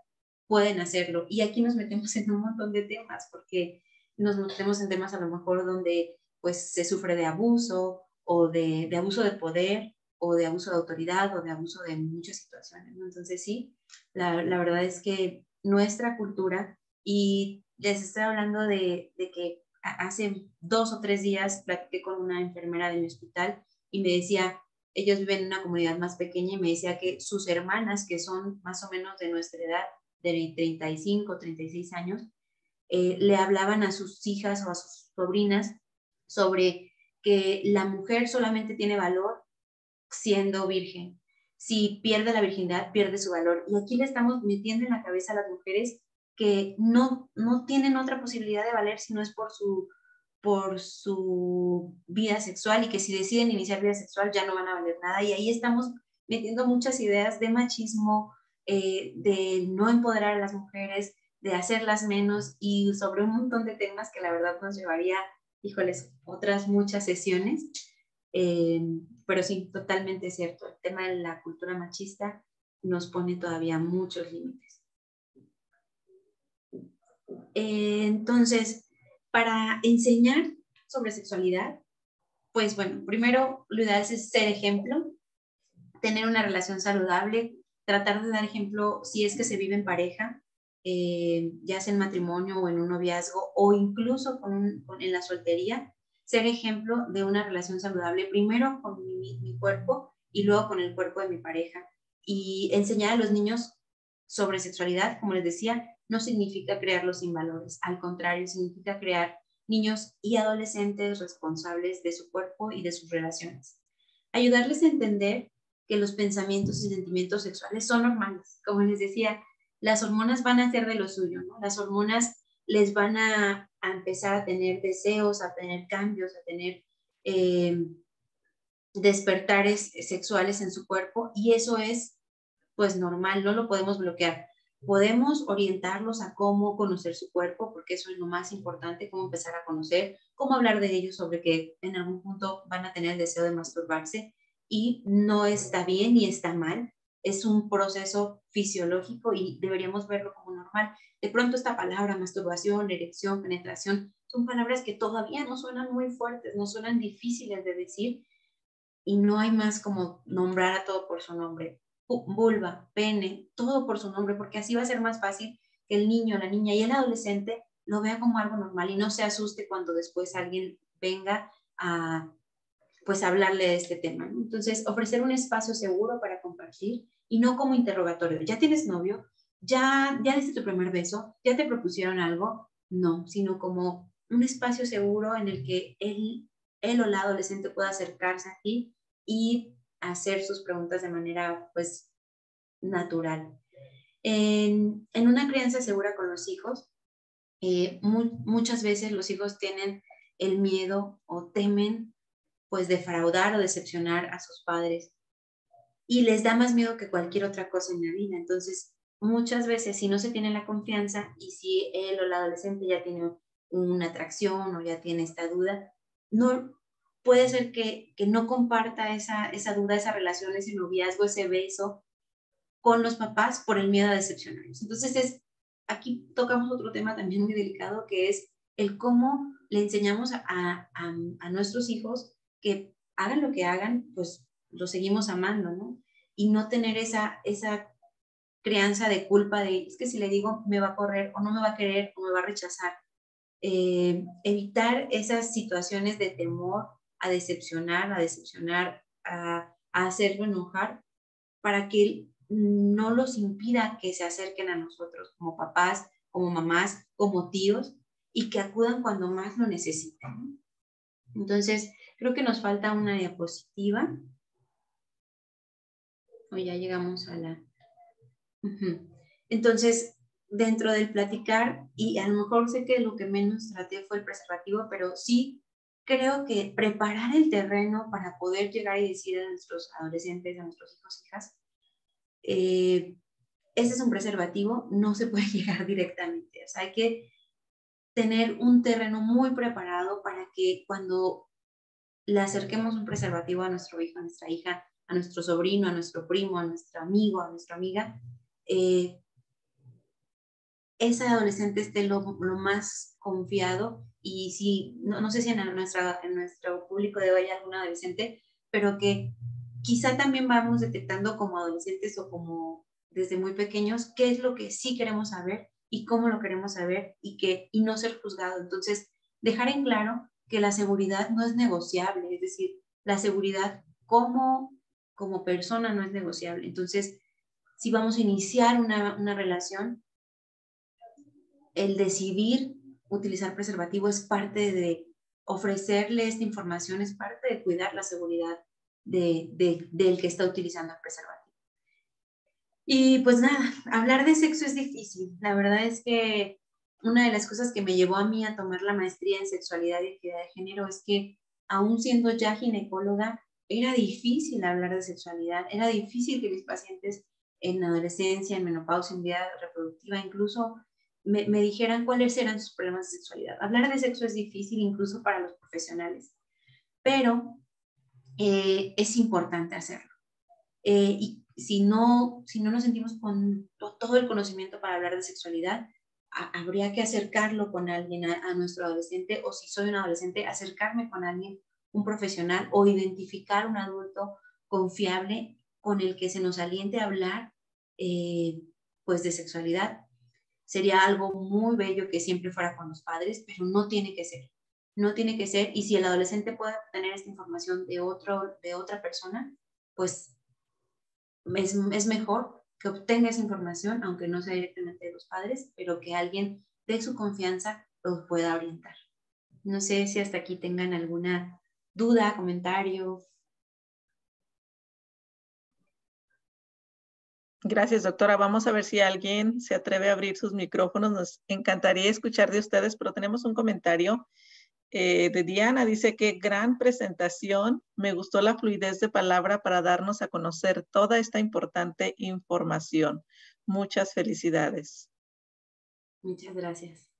[SPEAKER 2] pueden hacerlo. Y aquí nos metemos en un montón de temas, porque nos metemos en temas a lo mejor donde pues se sufre de abuso, o de abuso de poder, o de abuso de autoridad, o de abuso de muchas situaciones, ¿no? Entonces sí, la verdad es que nuestra cultura, y les estoy hablando de que hace 2 o 3 días platiqué con una enfermera de mi hospital y me decía, ellos viven en una comunidad más pequeña, y me decía que sus hermanas, que son más o menos de nuestra edad, de 35, 36 años, le hablaban a sus hijas o a sus sobrinas sobre que la mujer solamente tiene valor siendo virgen. Si pierde la virginidad, pierde su valor. Y aquí le estamos metiendo en la cabeza a las mujeres que no tienen otra posibilidad de valer si no es por su vida sexual, y que si deciden iniciar vida sexual ya no van a valer nada. Y ahí estamos metiendo muchas ideas de machismo, de no empoderar a las mujeres, de hacerlas menos, y sobre un montón de temas que la verdad nos llevaría, híjoles, otras muchas sesiones. Pero sí, totalmente cierto. El tema de la cultura machista nos pone todavía muchos límites. Entonces, para enseñar sobre sexualidad, pues bueno, primero lo ideal es ser ejemplo, tener una relación saludable, tratar de dar ejemplo si es que se vive en pareja, ya sea en matrimonio o en un noviazgo o incluso en la soltería, ser ejemplo de una relación saludable, primero con mi cuerpo y luego con el cuerpo de mi pareja. Y enseñar a los niños sobre sexualidad, como les decía, no significa crearlos sin valores, al contrario, significa crear niños y adolescentes responsables de su cuerpo y de sus relaciones. Ayudarles a entender que los pensamientos y sentimientos sexuales son normales. Como les decía, las hormonas van a hacer de lo suyo, ¿no? Las hormonas les van a empezar a tener deseos, a tener cambios, a tener despertares sexuales en su cuerpo, y eso es pues normal, no lo podemos bloquear. Podemos orientarlos a cómo conocer su cuerpo, porque eso es lo más importante, cómo empezar a conocer, cómo hablar de ellos, sobre que en algún punto van a tener el deseo de masturbarse, y no está bien ni está mal, es un proceso fisiológico y deberíamos verlo como normal. De pronto esta palabra, masturbación, erección, penetración, son palabras que todavía no suenan muy fuertes, no suenan difíciles de decir, y no hay más como nombrar a todo por su nombre. Vulva, pene, todo por su nombre, porque así va a ser más fácil que el niño, la niña y el adolescente lo vea como algo normal y no se asuste cuando después alguien venga a pues hablarle de este tema, ¿no? Entonces, ofrecer un espacio seguro para compartir y no como interrogatorio. ¿Ya tienes novio? ¿Ya diste tu primer beso? ¿Ya te propusieron algo? No, sino como un espacio seguro en el que él o la adolescente pueda acercarse a ti y hacer sus preguntas de manera, pues, natural. En una crianza segura con los hijos, muchas veces los hijos tienen el miedo o temen pues defraudar o decepcionar a sus padres, y les da más miedo que cualquier otra cosa en la vida. Entonces, muchas veces si no se tiene la confianza y si él o la adolescente ya tiene una atracción o ya tiene esta duda, no puede ser que no comparta esa duda, esa relación, ese noviazgo, ese beso con los papás por el miedo a decepcionarlos. Entonces, aquí tocamos otro tema también muy delicado, que es el cómo le enseñamos a nuestros hijos que hagan lo que hagan, pues lo seguimos amando, ¿no? Y no tener esa crianza de culpa de, es que si le digo me va a correr o no me va a querer o me va a rechazar. Evitar esas situaciones de temor a decepcionar, a hacerlo enojar, para que no los impida que se acerquen a nosotros como papás, como mamás, como tíos, y que acudan cuando más lo necesiten. Entonces, creo que nos falta una diapositiva. Hoy ya llegamos a la... Entonces, dentro del platicar, y a lo mejor sé que lo que menos traté fue el preservativo, pero sí creo que preparar el terreno para poder llegar y decir a nuestros adolescentes, a nuestros hijos, hijas, ese es un preservativo, no se puede llegar directamente. O sea, hay que tener un terreno muy preparado para que cuando le acerquemos un preservativo a nuestro hijo, a nuestra hija, a nuestro sobrino, a nuestro primo, a nuestro amigo, a nuestra amiga, ese adolescente esté lo más confiado. Y si, no sé si en nuestro público de hoy hay algún adolescente, pero que quizá también vamos detectando como adolescentes o como desde muy pequeños qué es lo que sí queremos saber y cómo lo queremos saber, y no ser juzgado. Entonces, dejar en claro que la seguridad no es negociable, es decir, la seguridad como persona no es negociable. Entonces, si vamos a iniciar una relación, el decidir utilizar preservativo es parte de ofrecerle esta información, es parte de cuidar la seguridad del que está utilizando el preservativo. Y pues nada, hablar de sexo es difícil. La verdad es que una de las cosas que me llevó a mí a tomar la maestría en sexualidad y equidad de género es que, aún siendo ya ginecóloga, era difícil hablar de sexualidad, era difícil que mis pacientes en adolescencia, en menopausia, en vida reproductiva, incluso me dijeran cuáles eran sus problemas de sexualidad. Hablar de sexo es difícil incluso para los profesionales, pero es importante hacerlo. Y si no nos sentimos con todo el conocimiento para hablar de sexualidad, habría que acercarlo con alguien a nuestro adolescente, o si soy un adolescente, acercarme con alguien, un profesional, o identificar un adulto confiable con el que se nos aliente a hablar pues de sexualidad. Sería algo muy bello que siempre fuera con los padres, pero no tiene que ser. No tiene que ser, y si el adolescente puede obtener esta información de otra persona, pues es mejor que obtenga esa información, aunque no sea directamente de los padres, pero que alguien de su confianza los pueda orientar. No sé si hasta aquí tengan alguna duda, comentario.
[SPEAKER 1] Gracias, doctora. Vamos a ver si alguien se atreve a abrir sus micrófonos. Nos encantaría escuchar de ustedes, pero tenemos un comentario de Diana. Dice que gran presentación. Me gustó la fluidez de palabra para darnos a conocer toda esta importante información. Muchas felicidades.
[SPEAKER 2] Muchas gracias.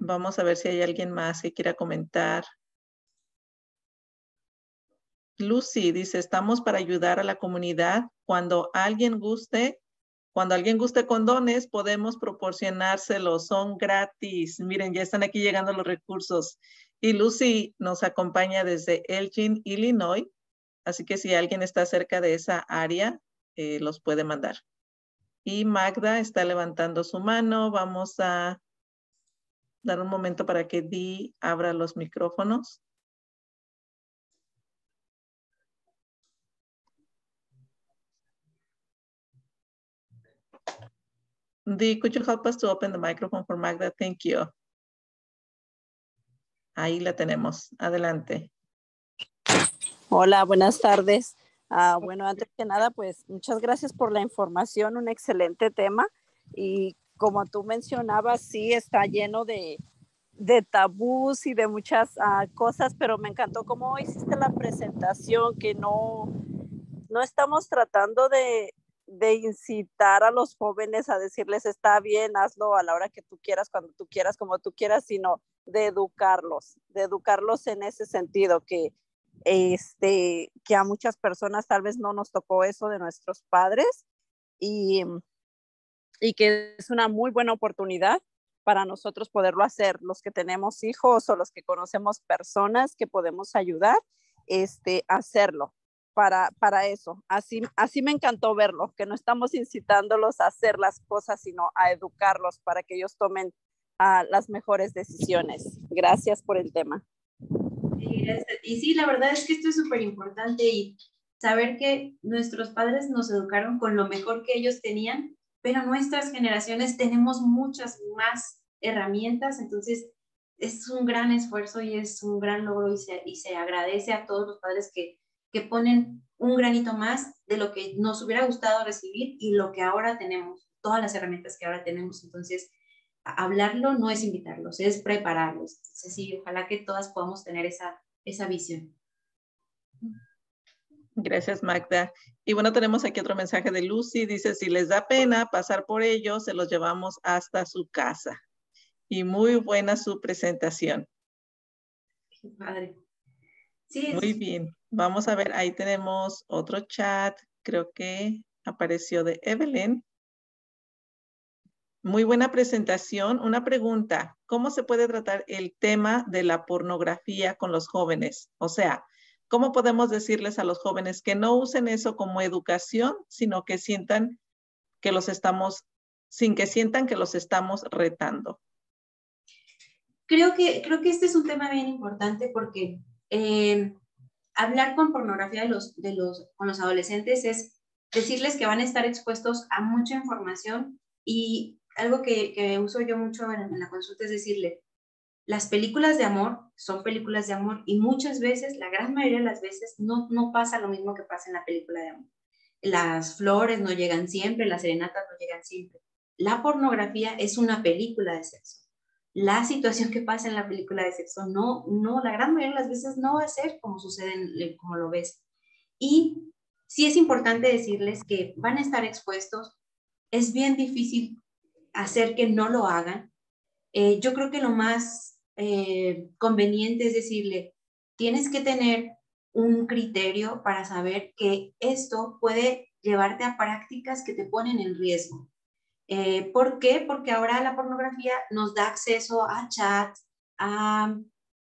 [SPEAKER 1] Vamos a ver si hay alguien más que quiera comentar. Lucy dice, estamos para ayudar a la comunidad. Cuando alguien guste condones, podemos proporcionárselos. Son gratis. Miren, ya están aquí llegando los recursos. Y Lucy nos acompaña desde Elgin, Illinois. Así que si alguien está cerca de esa área, los puede mandar. Y Magda está levantando su mano. Vamos a dar un momento para que Dee abra los micrófonos. Dee, could you help us to open the microphone for Magda? Thank you. Ahí la tenemos. Adelante.
[SPEAKER 4] Hola, buenas tardes. Bueno, antes que nada, pues muchas gracias por la información, un excelente tema. Y como tú mencionabas, sí está lleno de tabús y de muchas cosas, pero me encantó cómo hiciste la presentación, que no estamos tratando de incitar a los jóvenes a decirles está bien, hazlo a la hora que tú quieras, cuando tú quieras, como tú quieras, sino de educarlos en ese sentido, que a muchas personas tal vez no nos tocó eso de nuestros padres, y que es una muy buena oportunidad para nosotros poderlo hacer, los que tenemos hijos o los que conocemos personas que podemos ayudar, a hacerlo para eso. Así me encantó verlo, que no estamos incitándolos a hacer las cosas, sino a educarlos para que ellos tomen las mejores decisiones. Gracias por el tema.
[SPEAKER 2] Y sí, la verdad es que esto es súper importante, y saber que nuestros padres nos educaron con lo mejor que ellos tenían, pero nuestras generaciones tenemos muchas más herramientas. Entonces es un gran esfuerzo y es un gran logro, y se agradece a todos los padres que ponen un granito más de lo que nos hubiera gustado recibir y lo que ahora tenemos, todas las herramientas que ahora tenemos. Entonces, hablarlo no es invitarlos, es prepararlos. Entonces, sí, ojalá que todas podamos tener esa visión.
[SPEAKER 1] Gracias, Magda. Y bueno, tenemos aquí otro mensaje de Lucy. Dice, si les da pena pasar por ellos, se los llevamos hasta su casa. Y muy buena su presentación.
[SPEAKER 2] Qué padre. Sí,
[SPEAKER 1] muy bien. Vamos a ver, ahí tenemos otro chat. Creo que apareció de Evelyn. Muy buena presentación. Una pregunta, ¿cómo se puede tratar el tema de la pornografía con los jóvenes? O sea, ¿cómo podemos decirles a los jóvenes que no usen eso como educación, sino que sientan que sin que sientan que los estamos retando?
[SPEAKER 2] Creo que este es un tema bien importante, porque hablar con pornografía con los adolescentes es decirles que van a estar expuestos a mucha información. Y algo que uso yo mucho en la consulta es decirle, las películas de amor son películas de amor, y muchas veces, la gran mayoría de las veces, no pasa lo mismo que pasa en la película de amor. Las flores no llegan siempre, las serenatas no llegan siempre. La pornografía es una película de sexo. La situación que pasa en la película de sexo la gran mayoría de las veces no va a ser como sucede, como lo ves. Y sí es importante decirles que van a estar expuestos. Es bien difícil hacer que no lo hagan. Yo creo que lo más conveniente es decirle, tienes que tener un criterio para saber que esto puede llevarte a prácticas que te ponen en riesgo. ¿Por qué? Porque ahora la pornografía nos da acceso a chats, a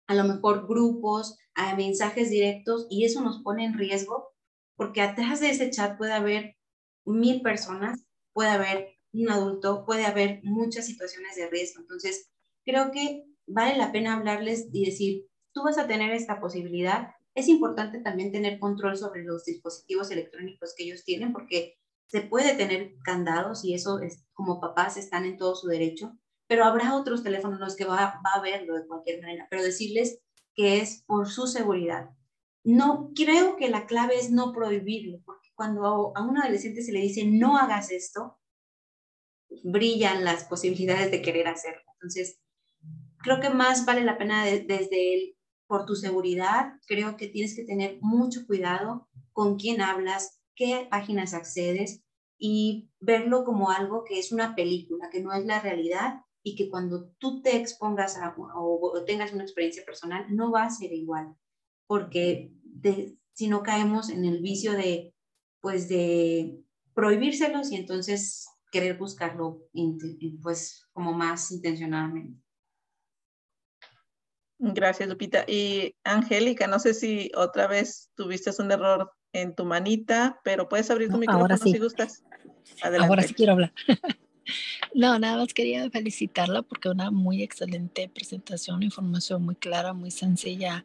[SPEAKER 2] lo mejor grupos, a mensajes directos, y eso nos pone en riesgo porque atrás de ese chat puede haber 1000 personas, puede haber un adulto, puede haber muchas situaciones de riesgo. Entonces, creo que vale la pena hablarles y decir, tú vas a tener esta posibilidad. Es importante también tener control sobre los dispositivos electrónicos que ellos tienen, porque se puede tener candados y eso es, como papás están en todo su derecho, pero habrá otros teléfonos en los que va a verlo de cualquier manera, pero decirles que es por su seguridad. No, creo que la clave es no prohibirlo, porque cuando a un adolescente se le dice no hagas esto, brillan las posibilidades de querer hacerlo. Entonces, creo que más vale la pena desde el, por tu seguridad, creo que tienes que tener mucho cuidado con quién hablas, qué páginas accedes y verlo como algo que es una película, que no es la realidad y que cuando tú te expongas o tengas una experiencia personal no va a ser igual, porque si no caemos en el vicio de, pues de prohibírselos y entonces querer buscarlo pues como más intencionadamente.
[SPEAKER 1] Gracias, Lupita. Y Angélica, no sé si otra vez tuviste un error en tu manita, pero puedes abrir tu micrófono
[SPEAKER 3] sí.
[SPEAKER 1] si gustas. Adelante.
[SPEAKER 3] Ahora sí quiero hablar. No, nada más quería felicitarla porque una muy excelente presentación, información muy clara, muy sencilla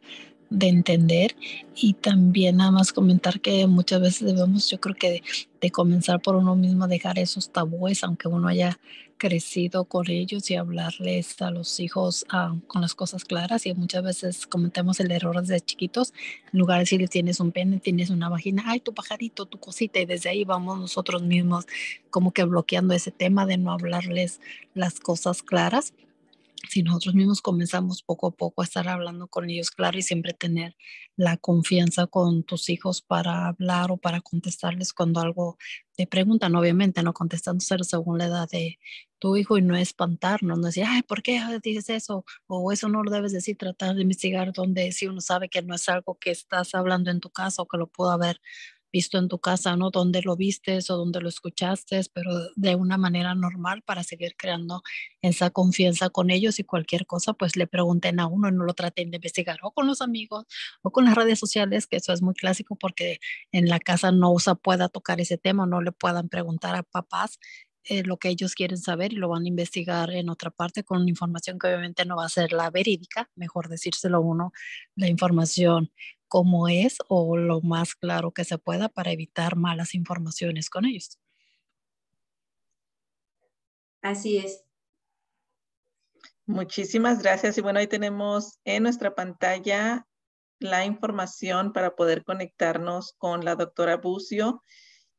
[SPEAKER 3] de entender, y también nada más comentar que muchas veces debemos, yo creo que de comenzar por uno mismo, dejar esos tabúes, aunque uno haya crecido con ellos, y hablarles a los hijos con las cosas claras. Y muchas veces cometemos el error desde chiquitos, en lugar de decirles tienes un pene, tienes una vagina, ay, tu pajarito, tu cosita, y desde ahí vamos nosotros mismos como que bloqueando ese tema de no hablarles las cosas claras. Si nosotros mismos comenzamos poco a poco a estar hablando con ellos claro, y siempre tener la confianza con tus hijos para hablar o para contestarles cuando algo te preguntan, obviamente no contestándose según la edad de tu hijo, y no espantarnos, no decir, ay, ¿por qué dices eso? O eso no lo debes decir, tratar de investigar donde si uno sabe que no es algo que estás hablando en tu casa o que lo pudo haber visto en tu casa, ¿no? Donde lo vistes o donde lo escuchaste, pero de una manera normal, para seguir creando esa confianza con ellos, y cualquier cosa, pues le pregunten a uno y no lo traten de investigar o con los amigos o con las redes sociales, que eso es muy clásico porque en la casa no se pueda tocar ese tema, no le puedan preguntar a papás lo que ellos quieren saber, y lo van a investigar en otra parte con información que obviamente no va a ser la verídica, mejor decírselo uno, la información como es o lo más claro que se pueda, para evitar malas informaciones con ellos.
[SPEAKER 2] Así es.
[SPEAKER 1] Muchísimas gracias. Y bueno, ahí tenemos en nuestra pantalla la información para poder conectarnos con la doctora Bucio.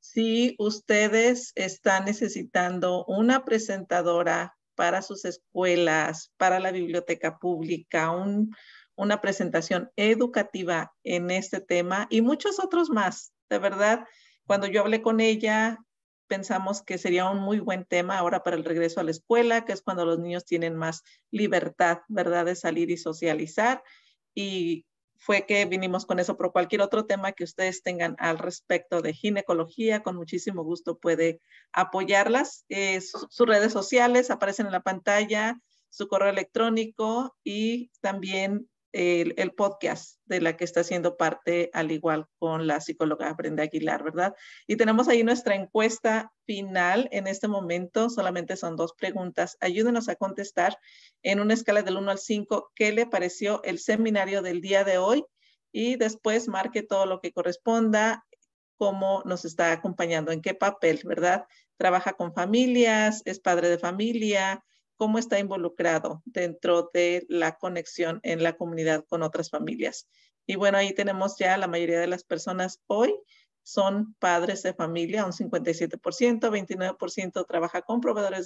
[SPEAKER 1] Si ustedes están necesitando una presentadora para sus escuelas, para la biblioteca pública, una presentación educativa en este tema y muchos otros más, de verdad, cuando yo hablé con ella, pensamos que sería un muy buen tema ahora para el regreso a la escuela, que es cuando los niños tienen más libertad, ¿verdad?, de salir y socializar. Y fue que vinimos con eso, pero cualquier otro tema que ustedes tengan al respecto de ginecología, con muchísimo gusto puede apoyarlas. Sus redes sociales aparecen en la pantalla, su correo electrónico y también el podcast de la que está haciendo parte, al igual con la psicóloga Brenda Aguilar, ¿verdad? Y tenemos ahí nuestra encuesta final en este momento, solamente son 2 preguntas. Ayúdenos a contestar en una escala del 1 al 5, ¿qué le pareció el seminario del día de hoy? Y después marque todo lo que corresponda, cómo nos está acompañando, en qué papel, ¿verdad? Trabaja con familias, es padre de familia, cómo está involucrado dentro de la conexión en la comunidad con otras familias. Y bueno, ahí tenemos ya la mayoría de las personas hoy son padres de familia, un 57%, 29% trabaja con proveedores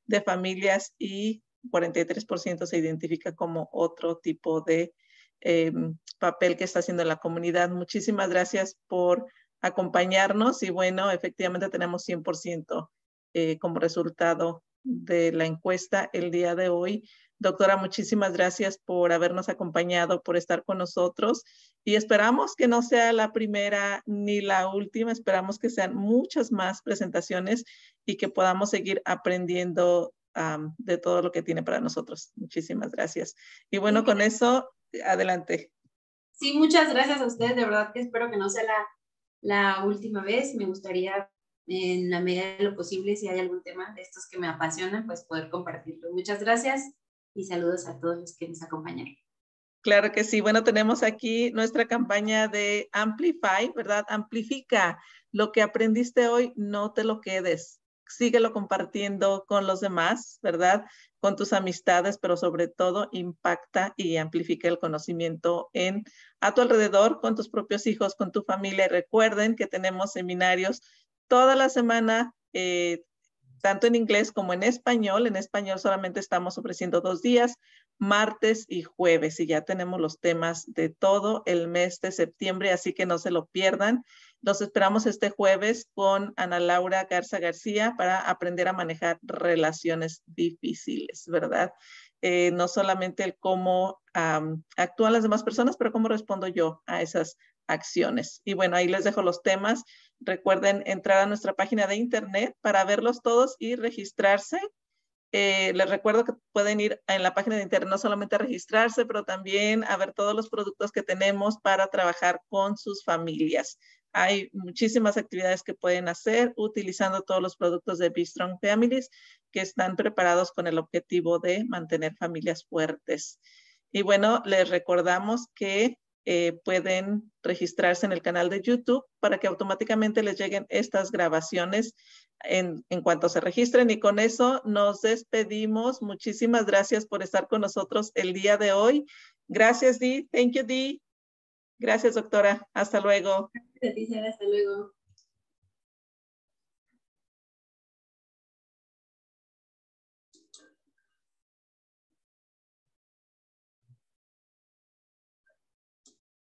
[SPEAKER 1] de familias y 43% se identifica como otro tipo de papel que está haciendo la comunidad. Muchísimas gracias por acompañarnos y bueno, efectivamente tenemos 100% como resultado de la encuesta el día de hoy Doctora, muchísimas gracias por habernos acompañado, por estar con nosotros y esperamos que no sea la primera ni la última, esperamos que sean muchas más presentaciones y que podamos seguir aprendiendo de todo lo que tiene para nosotros. Muchísimas gracias. Y bueno, con eso, adelante.
[SPEAKER 2] Sí, muchas gracias a ustedes, de verdad que espero que no sea la última vez. Me gustaría, en la medida de lo posible, si hay algún tema de estos que me apasionan, pues poder compartirlo. Muchas gracias y saludos a todos los que nos acompañaron.
[SPEAKER 1] Claro que sí. Bueno, tenemos aquí nuestra campaña de Amplify, ¿verdad? Amplifica lo que aprendiste hoy, no te lo quedes. Síguelo compartiendo con los demás, ¿verdad? Con tus amistades, pero sobre todo impacta y amplifica el conocimiento a tu alrededor, con tus propios hijos, con tu familia. Y recuerden que tenemos seminarios toda la semana, tanto en inglés como en español. En español solamente estamos ofreciendo 2 días, martes y jueves, y ya tenemos los temas de todo el mes de septiembre, así que no se lo pierdan. Los esperamos este jueves con Ana Laura Garza García para aprender a manejar relaciones difíciles, ¿verdad? No solamente el cómo actúan las demás personas, pero cómo respondo yo a esas acciones. Y bueno, ahí les dejo los temas. Recuerden entrar a nuestra página de internet para verlos todos y registrarse. Les recuerdo que pueden ir en la página de internet no solamente a registrarse, pero también a ver todos los productos que tenemos para trabajar con sus familias. Hay muchísimas actividades que pueden hacer utilizando todos los productos de Be Strong Families que están preparados con el objetivo de mantener familias fuertes. Y bueno, les recordamos que pueden registrarse en el canal de YouTube para que automáticamente les lleguen estas grabaciones en cuanto se registren. Y con eso nos despedimos. Muchísimas gracias por estar con nosotros el día de hoy. Gracias, Dee. Thank you, Dee. Gracias, doctora. Hasta luego.
[SPEAKER 2] Gracias a ti, Sara. Hasta luego.